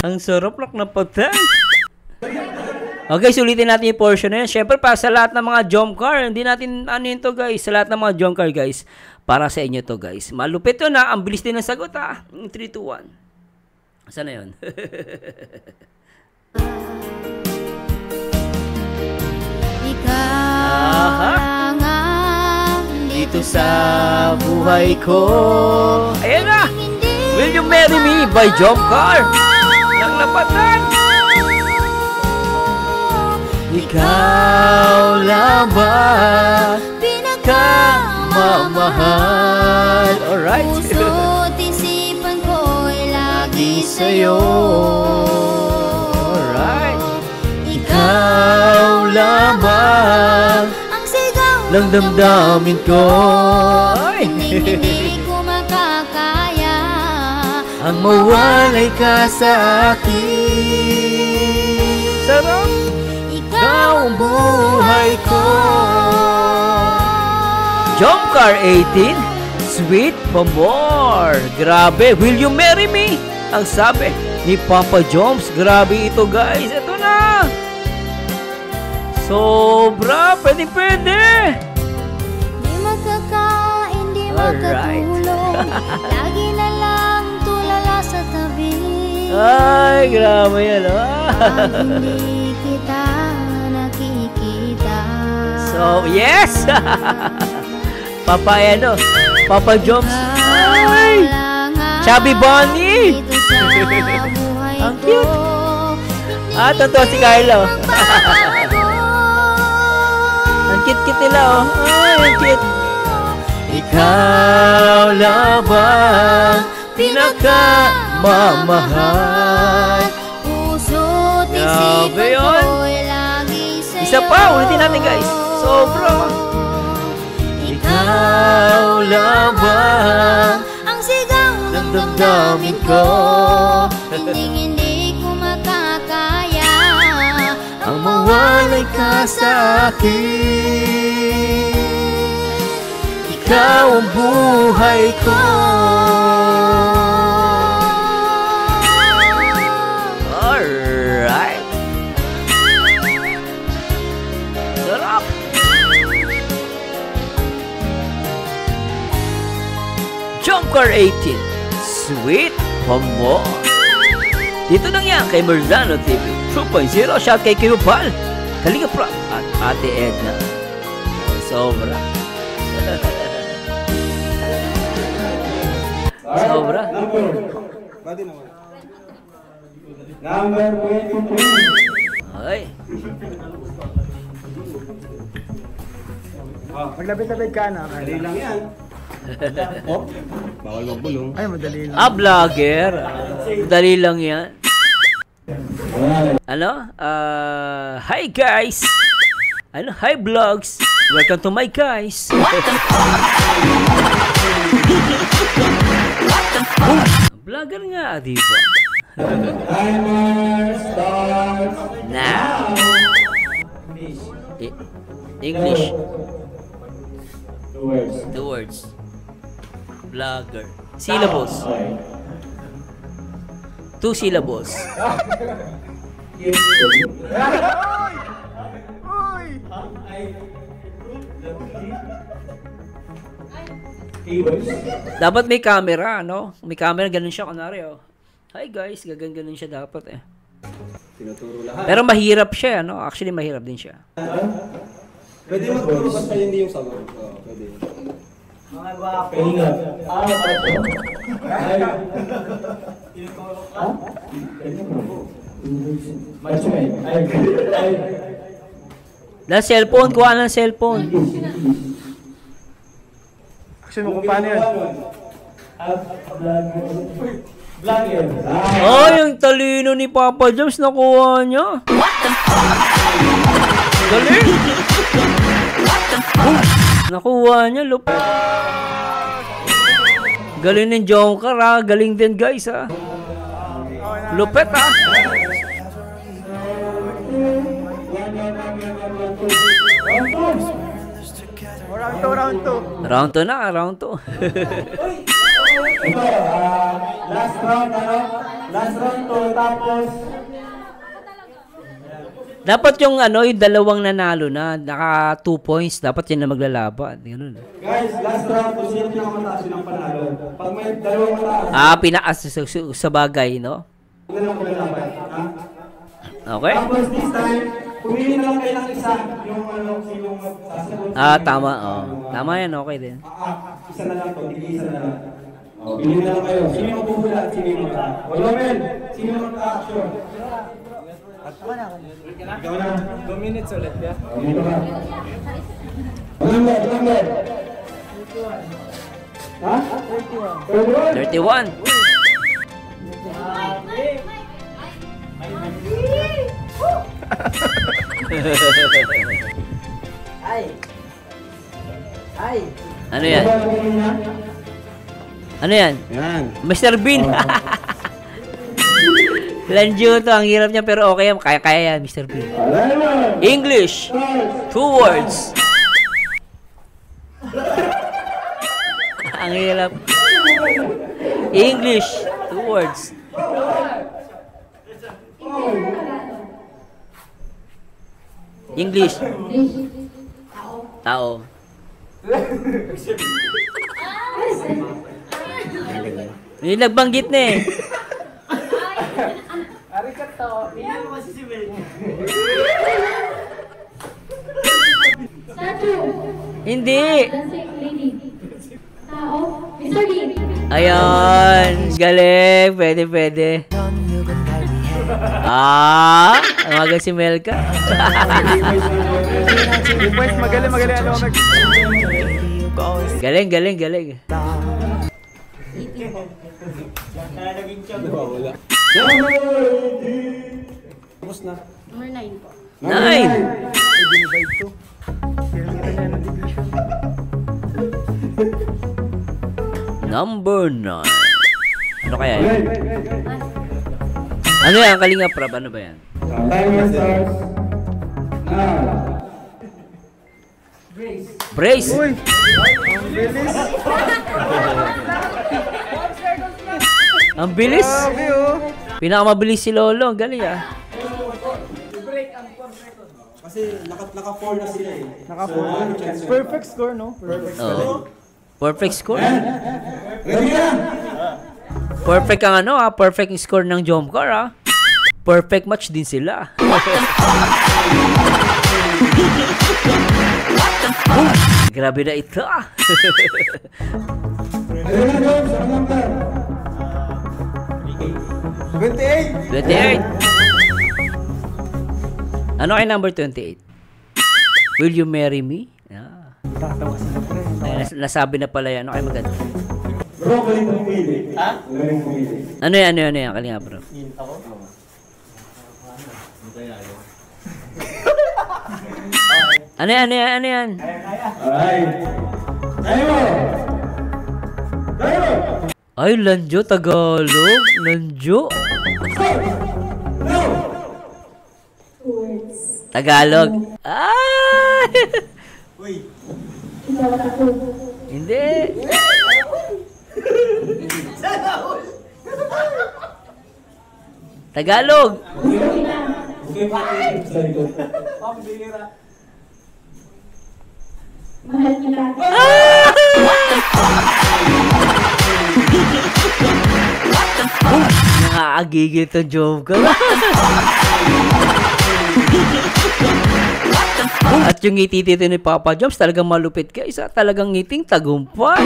Ang sarap lang na patay. Okay, sulitin natin yung portion na yun. Siyempre, para sa lahat ng mga jump car, hindi natin ano yun to, guys. Sa lahat ng mga jump car, guys. Para sa inyo to, guys. Malupit yun, ha. Ang bilis din ng sagot, ha. 3, 2, 1. Saan na yun? Ikaw ang Dito sa buhay ko. Ayan na! Will You Marry Me by Jump Car. Nang napatan. Ikaw lang ba pinakamamahal? Alright. puso't isipan ko'y lagi Sa'yo. sa'yo. Alright. Ikaw lang ba Ang sigaw ng damdamin ko? Ay. hindi ko makakaya Ang mawalay ka sa akin. Sarap. Ikaw ang buhay ko. Jump Car 18, Sweet for More. Grabe, Will You Marry Me? Ang sabi ni Papa Joms. Grabe ito, guys. Ito na. Sobra, pwede. Di makakain, di Alright. makatulog lagi na lang tulala sa tabi. Ay, grabe yan. Hindi kita nakikita. So, yes! Papa, ano? Papa Joms. Ay! Chubby Bunny! Dito sa buhay Ang ko. Ah, totoo si Carlo. Ang cute-cute nila, oh. Ay, ang cute. Ikaw lang ba pinakamamahal? Puso't Grabe isipan yun. ko'y lagi sa'yo. Isa pa, ulitin natin, guys. Sobra. Ikaw lang ba ang sigaw ng damdamin ko. Hindi ko makakaya ang mawalay ka sa akin? Ikaw ang buhay ko. Alright. Sarap. Jump Car 18, Sweet for More. Dito lang yan kay Merzano TV 2.0. Shout kay Kiyupal, Kalinga Prop at Ate Edna. Sobra. Sobra. Number 23. Ay. Maglapit-lapit ka na. Dali lang yan. Oh, bawal magbulong. Ay, madali lang. Ah, vlogger. Dali lang yan. Ano? Hi guys. Ano? Hi vlogs. Welcome to my guys. Vlogger nga, di ba? Timer starts Now. English. Two words. Vlogger. Syllables. 2 syllables. Dapat may camera, no? May camera, ganun siya, kunwari, oh. Hi guys, ganun siya dapat, eh. Tinuturo lahat. Pero mahirap siya, no? Actually, mahirap din siya. Pwede magturo basta hindi yung sagot. Oo, pwede. Mga guwapo. Pahinga. Na cellphone, kuha ng cellphone. Action mo kung paano yan. Oh, yung talino ni Papa Joms, nakuha niya. Galing. Nakuha niya, lupit. Galing ng Jonker, ha. Galing din, guys, ha. Lupit, ha. Round 2. Round 2 na, round 2. Last round, ano? Last round to, tapos Dapat yung ano, yung dalawang nanalo na, naka 2 points, dapat yan na maglalaban. Ganun. Guys, last round kung sino pinakamataas yun ang panalo. Pag may dalawang mataas, Pinaas sa bagay, no? huwag na lang maglalaban. Ha? Okay? Tapos this time, pumili na lang kayo ng isa. Yung ano, sino sasagot. Tama. Tama yan, okay din. Isa na lang to, isa na lang. Pili na lang kayo. Sino yung pupulat, sino yung mata. Romel, sino yung mata-action? Ikaw na. 2 minutes ulit ya. Dito ka. Number. Ha? 31. 31. Ano yan? Ano yan? Yan. Mr. Bean. Lanjo to, ang hirap niya pero okay yan. Kaya yan, Mr. Bean. English. 2 words. Ang hirap. English. 2 words. English. Tao. Yung nagbanggit na eh. Hindi. Ayan. Galing. Pwede. Umaga si Melka. Boys, magaling ano mag. Galing. Tapos na. Number 9 po. 9. Divide to. Kita niya ng division. Number 9. Ano kaya yan? Ano yan? Kalinga Prab. Ano ba yan? Timer starts now. Brace. Uy! Ang bilis! Ang bilis. Grabe oh! Pinakamabilis si Lolo. Galing ah. Kasi naka-4 na sila eh. Perfect score, no? Perfect. Oh. Perfect score. Ready na! Perfect ang ano perfect score ng Jomcar ah. Perfect match din sila. Grabe na ito ah. Ready na, Jones? Ang number? 28! 28. Ano kay number 28? Will you marry me? Tatawa sila pre. Nasabi na pala yan. Ano kay maganda? Bro, galing pumili. Ha? Galing pumili. Ano yan? Kalinga bro. Ano yan? Alright. Timer! Ay, Lanjo, Tagalog. Lanjo. No! Tagalog. Ah! Uy. Hindi. Tagalog. Okay, pati sa likod. Nakakagigil itong joke ko. At yung ngiti dito ni Papa Jobs, talagang malupit ka. Isa talagang ngiting tagumpay.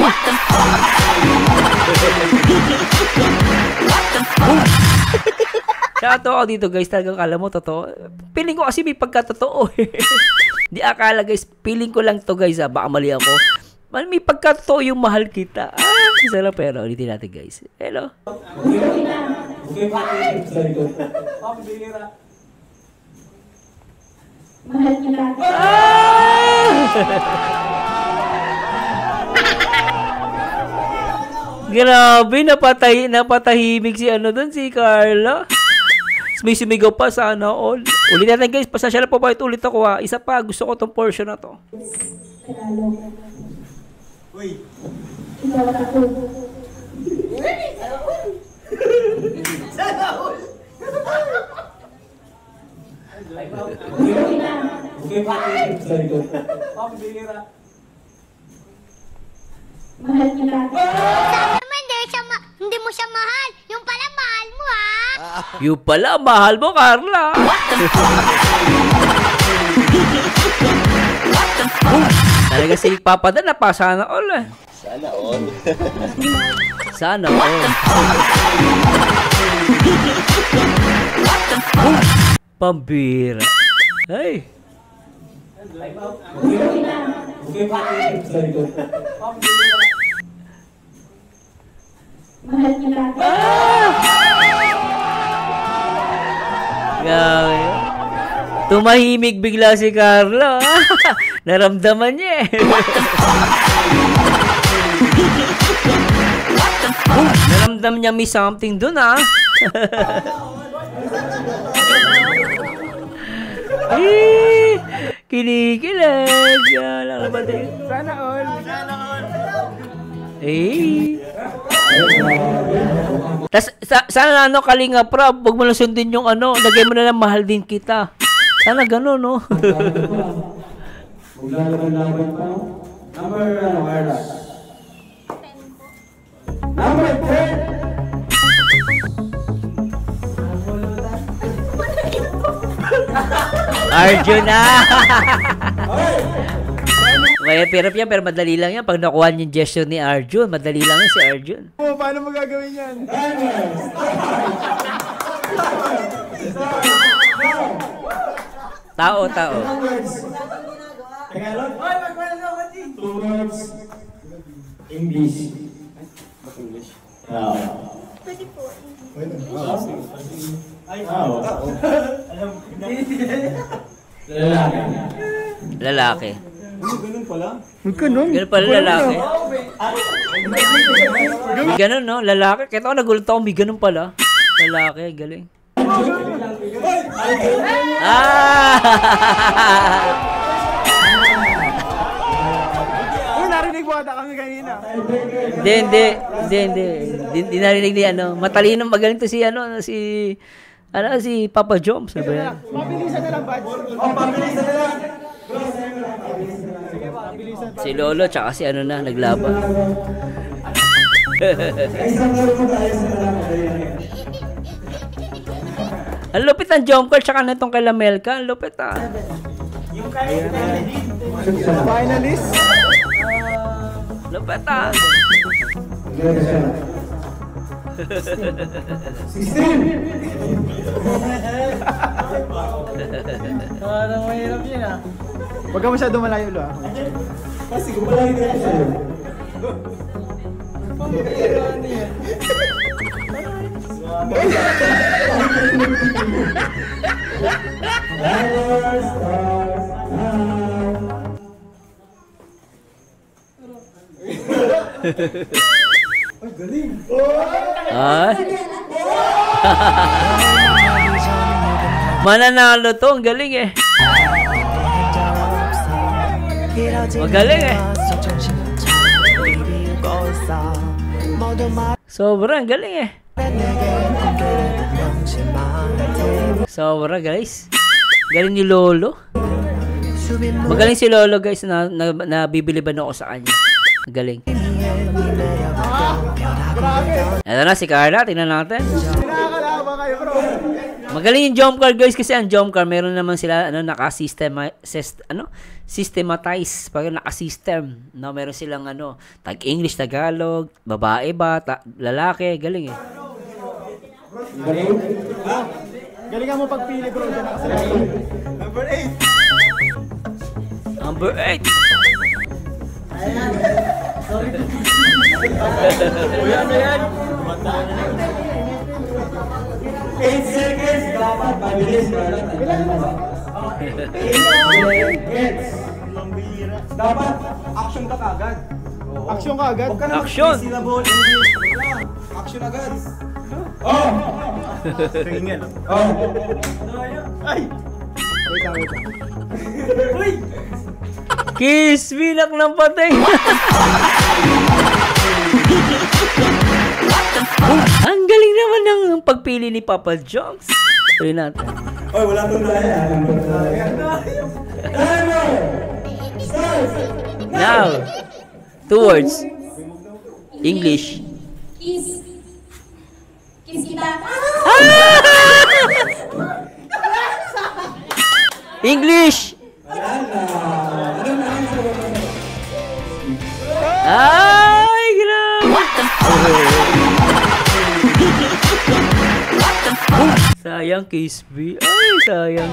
Shato ako dito guys, talagang kala mo totoo. Feeling ko kasi may pagkatotoo eh. Di akala guys, feeling ko lang to guys baka mali ako. May pagkatotoo yung mahal kita. Isa lang pero ulitin natin guys. Hello. Okay, pati sa likod. Grabe, napatahimik si ano doon, si Carla. May sumigaw pa, sana all. Ulit natin guys, pasasya na po ba ulit ako ha. Isa pa, gusto ko tong portion na to. Uy. sa likod. Mahal kita. Naman hindi mo siya mahal. Yung pala mahal mo, ha? Yung pala, mahal mo, Carla. Talaga si Papa Dan, napasana all eh. Sana all. Sana all. Pambira. Hey. Sa likod. Mahal kita. Grabe. Tumahimik bigla si Carla. Naramdaman niya eh. Naramdam niya may something dun ah. Eh, kinikilig. Yan, Sana all. eh. Tas, sana ano, Kalinga Prab, huwag mo lang sundin yung ano, lagay mo na lang mahal din kita. Sana gano'n, no? Maglalaban-laban pa. Number, Carla? Number 10. Arjun na! Kaya pirap yan, pero madali lang yan. Pag nakuha niyo yung gesture ni Arjun, madali lang yan si Arjun. Oh, paano mo gagawin yan? Tao. Tagalog? Two words. English. English? Pwede po. Lalaki. Ganun pala? Huwag ka nun. Ganun pala lalaki. May ganun, no? Lalaki. Kaya ako nagulat ako, may ganun pala. Lalaki, galing. Oh, narinig mo ata kami kanina. Hindi narinig ni ano. Matalino, magaling to si Papa Joms. Ano ba yan? Mabilisan na lang, Bad. Pabilisan na lang. Si Lolo, tsaka si ano na, naglaban. Isang laro mo tayo sa lang. Ang lupit ng jump call, tsaka na itong kay Lamelka. Ang lupit ah. Finalist. Lupit ah. 16. Parang mahirap yun ah. Huwag ka masyado malayo lo ah. Kasi gumalahin ka sa'yo. Ah? Mananalo to, ang galing eh. Magaling eh. Sobrang galing eh. Sobra guys. Galing ni Lolo. Magaling si Lolo guys, nabibiliban ako sa kanya. Galing. Ito na si Carla, tingnan natin. Nakakalaban kayo, bro. Magaling yung jump car guys, kasi ang jump car meron naman sila systematize pag naka-system. No, meron silang tag English, Tagalog, babae ba, lalaki, galing eh. Galing? Galingan mo pagpili, bro. Diyan nakasabi. Number 8. Number 8. Ayan. 8 seconds. Dapat mabilis. 8 seconds. Dapat action ka agad. Action ka agad. Huwag ka na Action. mag-syllable. Action agad. Oh! Tingin. Oh! Ay! Wait lang. Uy! Kiss me lang ng patay. Ang galing naman ng pagpili ni Papa Joms. Tuloy natin. Oy, wala tong daya. Timer! Start! Now, 2 words. English. Kiss. Kiss kita. English! Ay, grabe! Sayang, Kiss B. Ay, sayang.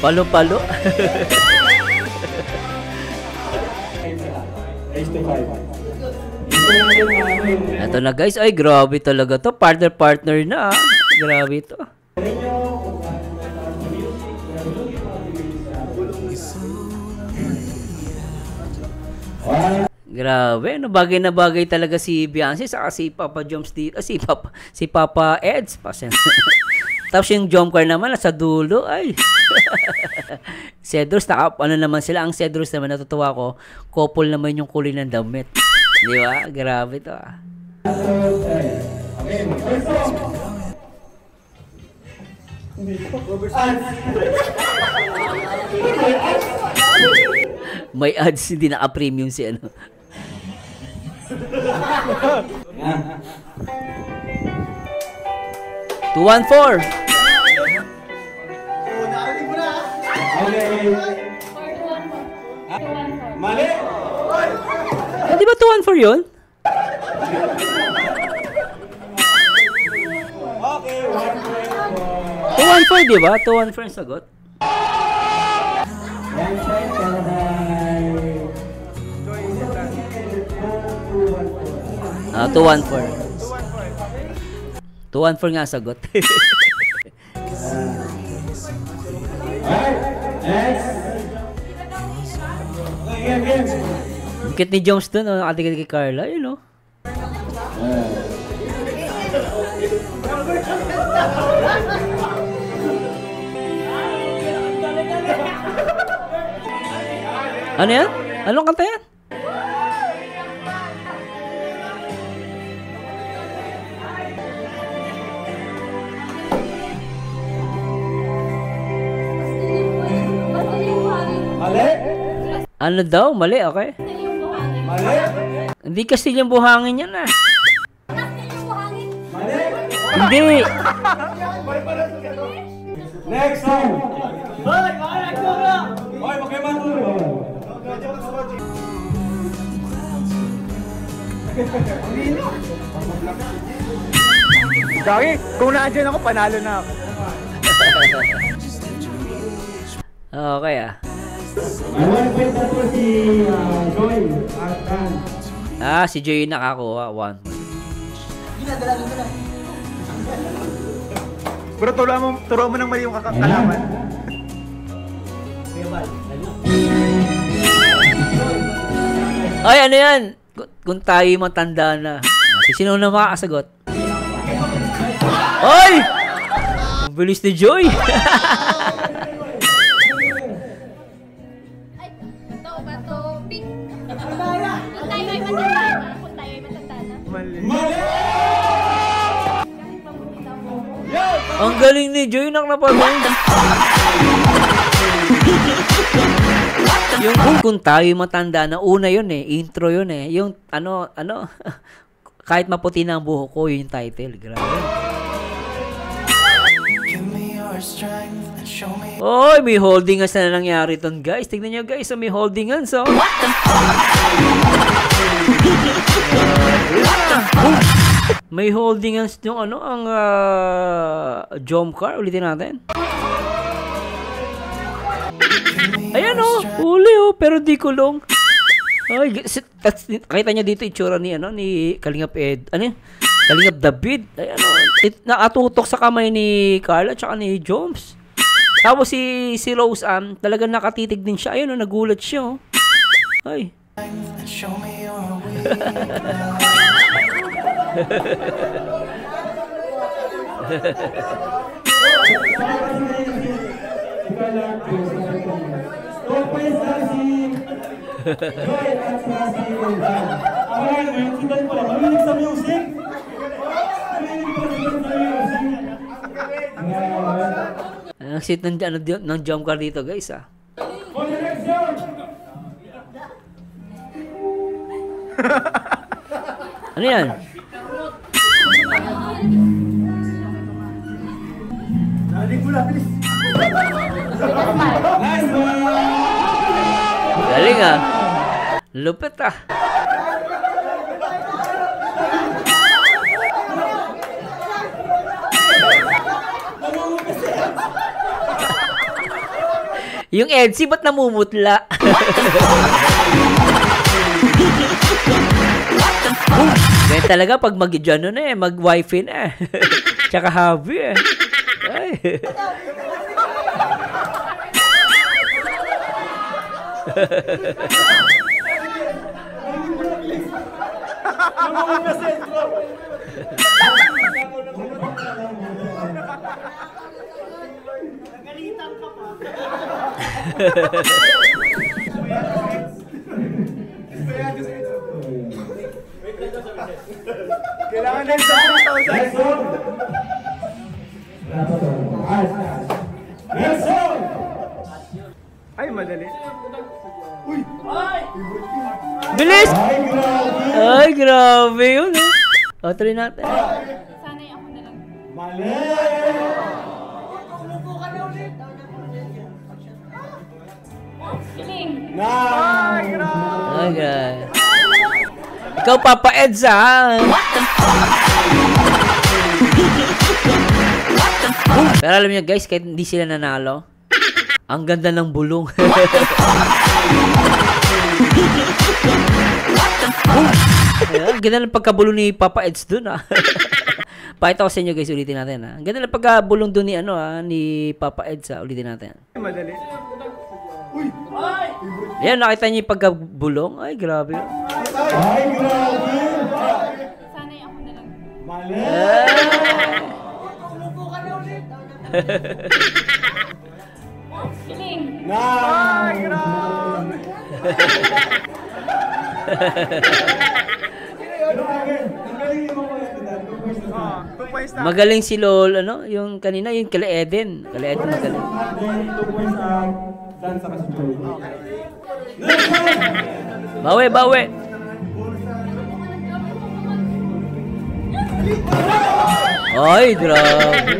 Palo-palo. Ito na guys. Ay, grabe talaga to. Partner na. Grabe to. Grabe, no, bagay na bagay talaga si Beyonce saka si Papa Joms dito, si Papa Eds pa siya. Tapos yung Jomcar naman nasa dulo, ay. Cedros, ano naman sila, ang Cedros naman, natutuwa ko, couple naman yung kulay ng damit. Di ba? Grabe to ah. May ads, hindi naka-premium si ano. Two, 1, 4. Mali! Di ba 2, 1, 4 yun? Okay, 2, 1, 4, di ba? 2, 1, 4 ang sagot. Ah, 2, 1, 4. 2, 1, 4 nga ang sagot. Ang cute ni Jones dun, oh, nakatigil kay Carla, yun, oh. Ano yan? Anong kanta yan? Mali! Ano daw? Mali, okay? Mali! Hindi kasi yung buhangin yan, ah. Mali! Hindi. Next song! Hoy, magkaibaturo! Gagi, kung naandyan ako, panalo na ako. Okay, ah. One point na po si Joy. Ah, si Joy yung nakakuha. 1. Bro, turuan mo ng mali yung kakalaman. Ay, ano yan? Kung tayo matanda na. Sino na makakasagot? Ay! Ang bilis ni Joy! Ay, ito ba to? Pink. Kung tayo ay matanda na. Kung tayo ay matanda na. Mali. Ang galing ni Joy nang napagaling. Yung kung tayo matanda na, una yun eh. Intro yun eh. Yung ano, kahit maputi na ang buhok ko, yun yung title. Grabe. Oy, may holding hands na nangyari ton guys. Tignan nyo guys, may holding hands oh. May holding hands yung ano, ang Jomcar. Ulitin natin. Ayan oh, huli oh, pero di kulong. Ay, kita niya dito itsura ni ano, ni Kalingap Kalingap David. Ayan oh, nakatutok sa kamay ni Carla tsaka ni Joms. Tapos si Rose Ann, talagang nakatitig din siya. Ayun oh, nagulat siya oh. Ay. 2 points na si Joy at saka si Jan. Awalan mo yung sidan ko lang. Mamilig sa music. Mamilig pa sidan sa music. Nag-sit ng jump car dito guys ah. For the next round. Ano yan? Narinig mo na, bilis. Nice one! Galing ah. Lupit ah. Yung Edsy ba't namumutla? Ganyan talaga pag mag-ano na eh, mag-wifi na eh. Tsaka hobby eh. Ay. Kailangan din sa 3,000. Next round. Next round. Ay, madali. Bilis! Ay, grabe. Ay, grabe yun eh. O, tuloy natin. Sanay ako na lang. Mali. Kiling. Nice. Ay, grabe. Ikaw, Papa Eds ah. Pero alam niyo guys, kahit hindi sila nanalo, ang ganda ng bulong. Ang ganda ng pagkabulong ni Papa Eds dun ah. Pakita ko sa inyo guys, ulitin natin ah. Ang ganda ng pagkabulong dun ni, ni Papa Eds ah. Ulitin natin. Ay, madali. Ayan, nakita niyo yung pagkabulong? Ay, grabe. Ay, grabe. Sanay ako na lang. Mali. Kiling. Nice. Oh, 2 points na. Magaling si Lol, ano? Yung kanina, yung kala Eden. Kala Eden magaling. Then 2 points Dan sa kasi Joy. Bawi, bawi. Ay, grabe.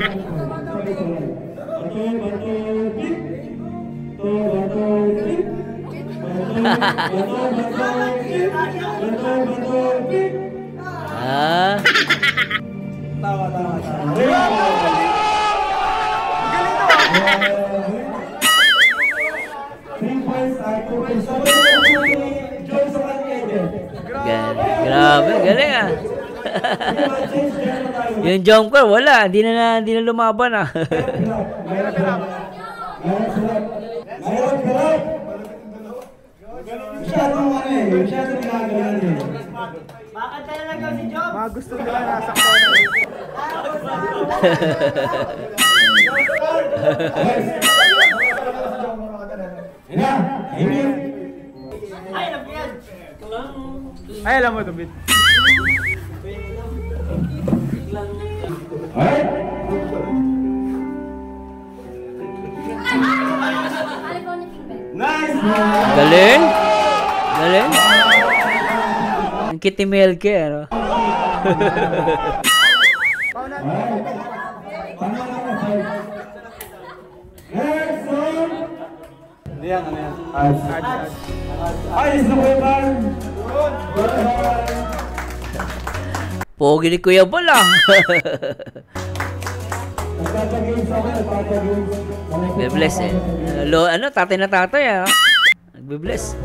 Ah. Tawa. Grabe, galing ah. Yung jump car, wala. Hindi na lumaban ah. Mga gusto nila nasa corner. Ay, alam mo ito, Bit. Nice! Galing. Galing. Ang Kitty Melke, ano? Next one! Ano yan? Ayos na po yung bar! Pogi ni Kuya Bal ah. Nagbe-bless eh. Tatay na tatay ah. Nagbe-bless.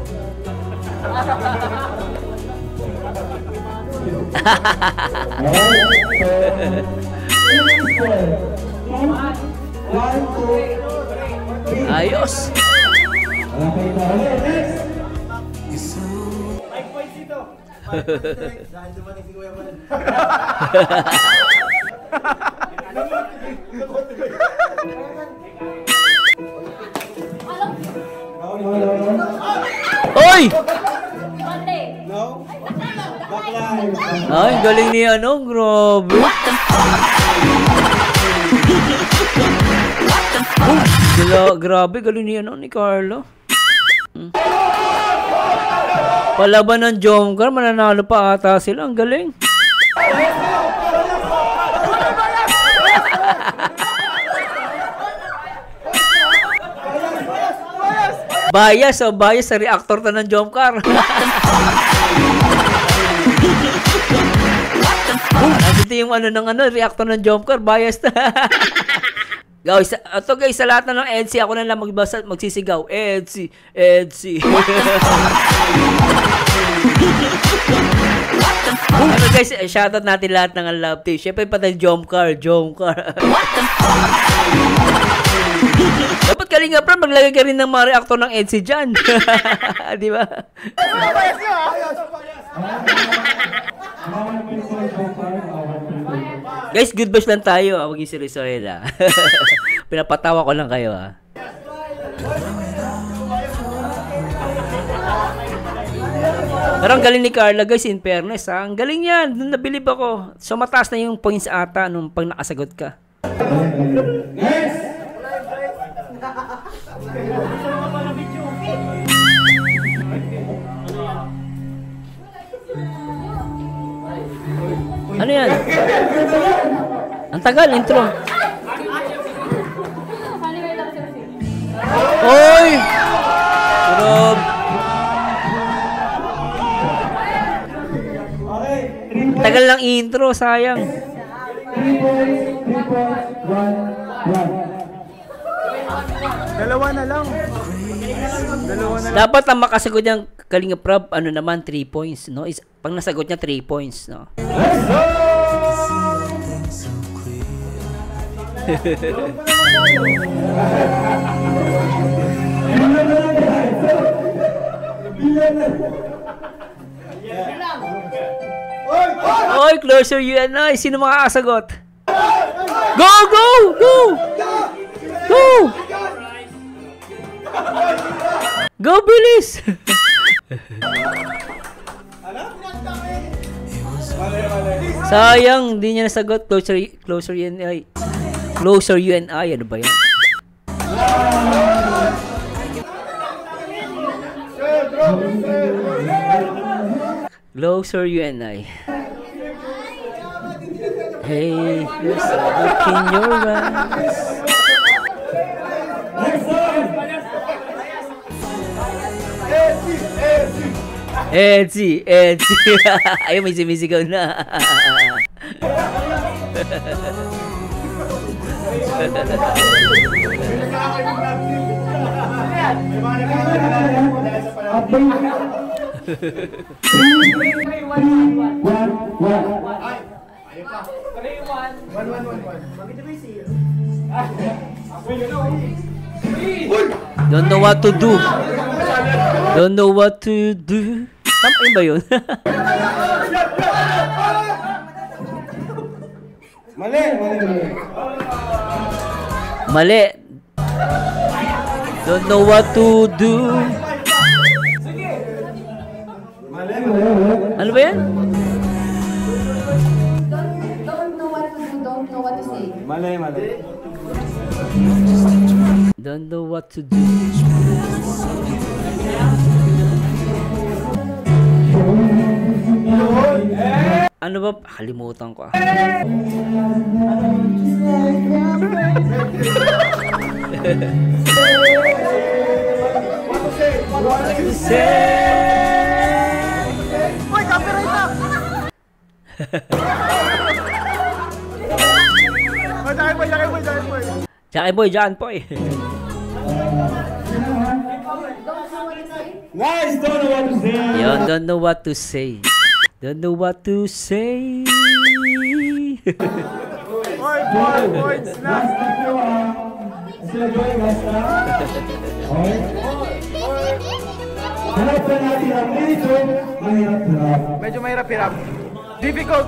Ayos. Ay, galing ni ano, grabe. Grabe, galing ni ano, ni Carlo. Palaban ng Jomcar, mananalo pa ata sila. Ang galing. Bias sa reactor na ng Jomcar. Ito yung reactor ng Jomcar, bias na. Guys, sa lahat na ng EDC, ako na lang magsisigaw. EDC. Pero guys, shoutout natin lahat ng love team. Siyempre pati Jomcar. Dapat Kalinga Prab, maglagay ka rin ng mga reactor ng EDC dyan. Di ba? Guys, good vibes lang tayo. Huwag yung seryosohin ha. Pinapatawa ko lang kayo ha. Pero ang galing ni Carla guys, in fairness ha. Ang galing yan. Nabilib ako. So mataas na yung points ata nung pag nakasagot ka. Ano yan? Ang tagal, intro. Oy! Rob! Tagal lang intro, sayang. 3 points, 1. Dalawa na lang. Dapat ang makasagot niyang Kalinga Prab, 3 points, no? Pag nasagot niya, 3 points, no? Oy, closer UNI. Sino makakasagot? Go! Go, bilis! Sayang, hindi niya nasagot. Closer UNI. Closer UNI, ano ba yan? Closer UNI. Hey, let's look in your eyes. Edgy. Ayaw, may sumisigaw na. Don't know what to do. Tama ba yun? Mali. Don't know what to do. Ano ba yan? Don't know what to do, don't know what to say. Mali. Don't know what to do. Ano ba? Kalimutan ko. Boy, copyright na! Jackie Boy, John Boy. Nice! Don't know what to say! Yun, don't know what to say. Don't know what to say. Points na! Sila Joy, last na. Okay? Hanap pa natin ang medyo mahirap-hirap. Medyo mahirap-hirap. Difficult.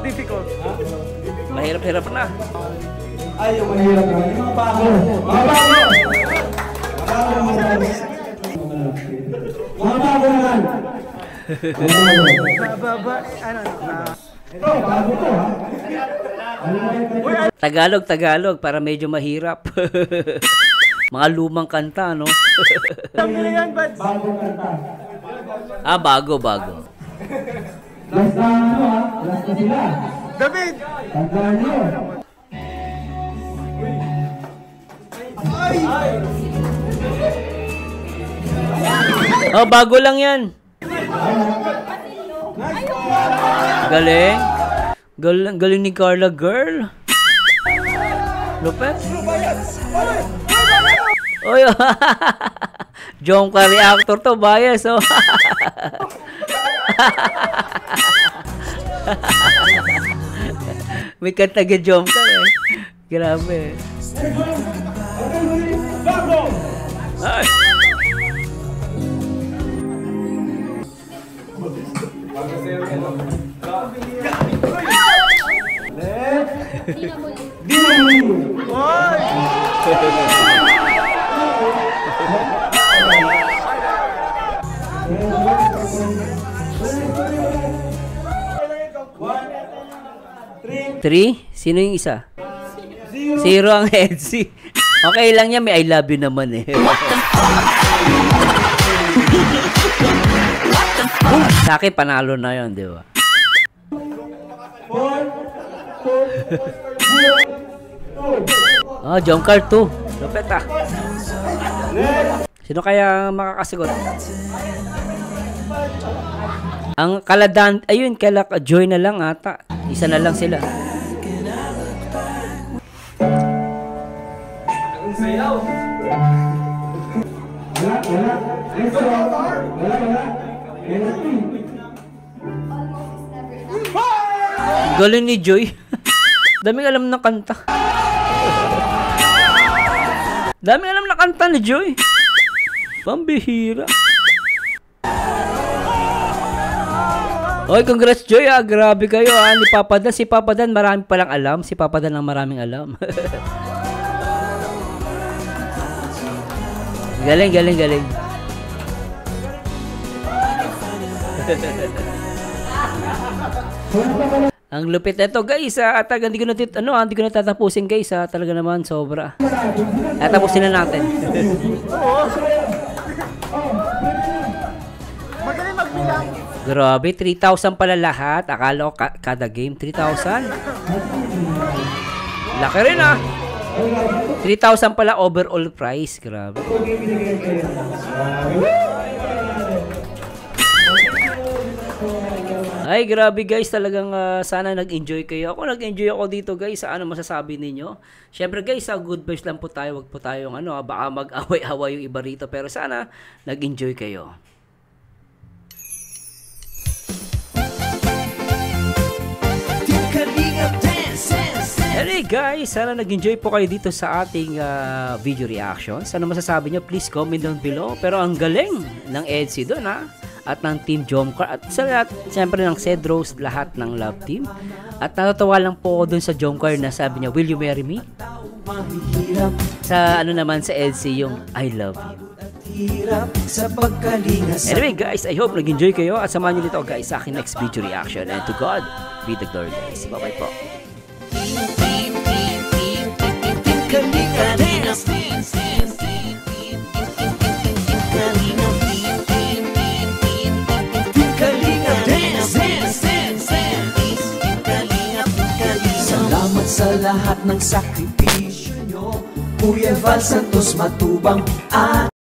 Mahirap-hirap na. Ay, yung mahirap naman. Yung mga bago. Mga bago naman. Baba, Ito, bago to ha. Tagalog para medyo mahirap. Mga lumang kanta, no? Bagong kanta. Bago. Last na ano ha, last na sila. David! Tandaan nyo. Bago lang yan. Galing. Galing ni Carla, girl. Lupet. Oy. Jom ka reactor to, bias. Oh. May kantagin Jom ka eh. Grabe. Ay. Three? Sino yung isa? Zero ang Edsy. Okay lang yan, may I love you naman eh. Sa akin, panalo na yun, di ba? 4, 2, jump card 2. Lupet ah. Sino kaya makakasagot? Ang kaladan, ayun, Joy na lang ata. Isa na lang sila. Galing ni Joy. Daming alam na kanta. Daming alam na kanta ni Joy. Pambihira. Oy, congrats Joy ah. Grabe kayo ah. Ni Papa Dan. Si Papa Dan marami palang alam. Si Papa Dan ang maraming alam. Galing. Ang lupit nito guys at hindi ko na tatapusin guys talaga naman sobra. Tatapusin na natin. Magaling magbilang. Grabe, 3,000 pala lahat. Akala ko kada game 3,000. Laki rin ah. 3,000 pala overall price. Grabe. Ay, grabe guys, talagang sana nag-enjoy kayo. Ako nag-enjoy ako dito guys. Ano masasabi ninyo? Syempre guys, good vibes lang po tayo. Wag po tayong baka mag-away-away yung iba rito. Pero sana nag-enjoy kayo. Hey guys, sana nag-enjoy po kayo dito sa ating video reaction. Sana masasabi nyo, please comment down below. Pero ang galing ng Edsy doon ha. At ng Team Jomcar. At sa lahat, siyempre ng Cedros, lahat ng Love Team. At natatawa lang po ako dun sa Jomcar na sabi niya, will you marry me? Sa naman sa Edsy yung I love you. Anyway guys, I hope nag-enjoy kayo. At samahan nyo dito guys sa aking next video reaction. And to God be the glory guys. Bye bye po. Salamat sa lahat ng sakripisyo nyo, Kuya Val Santos Matubang.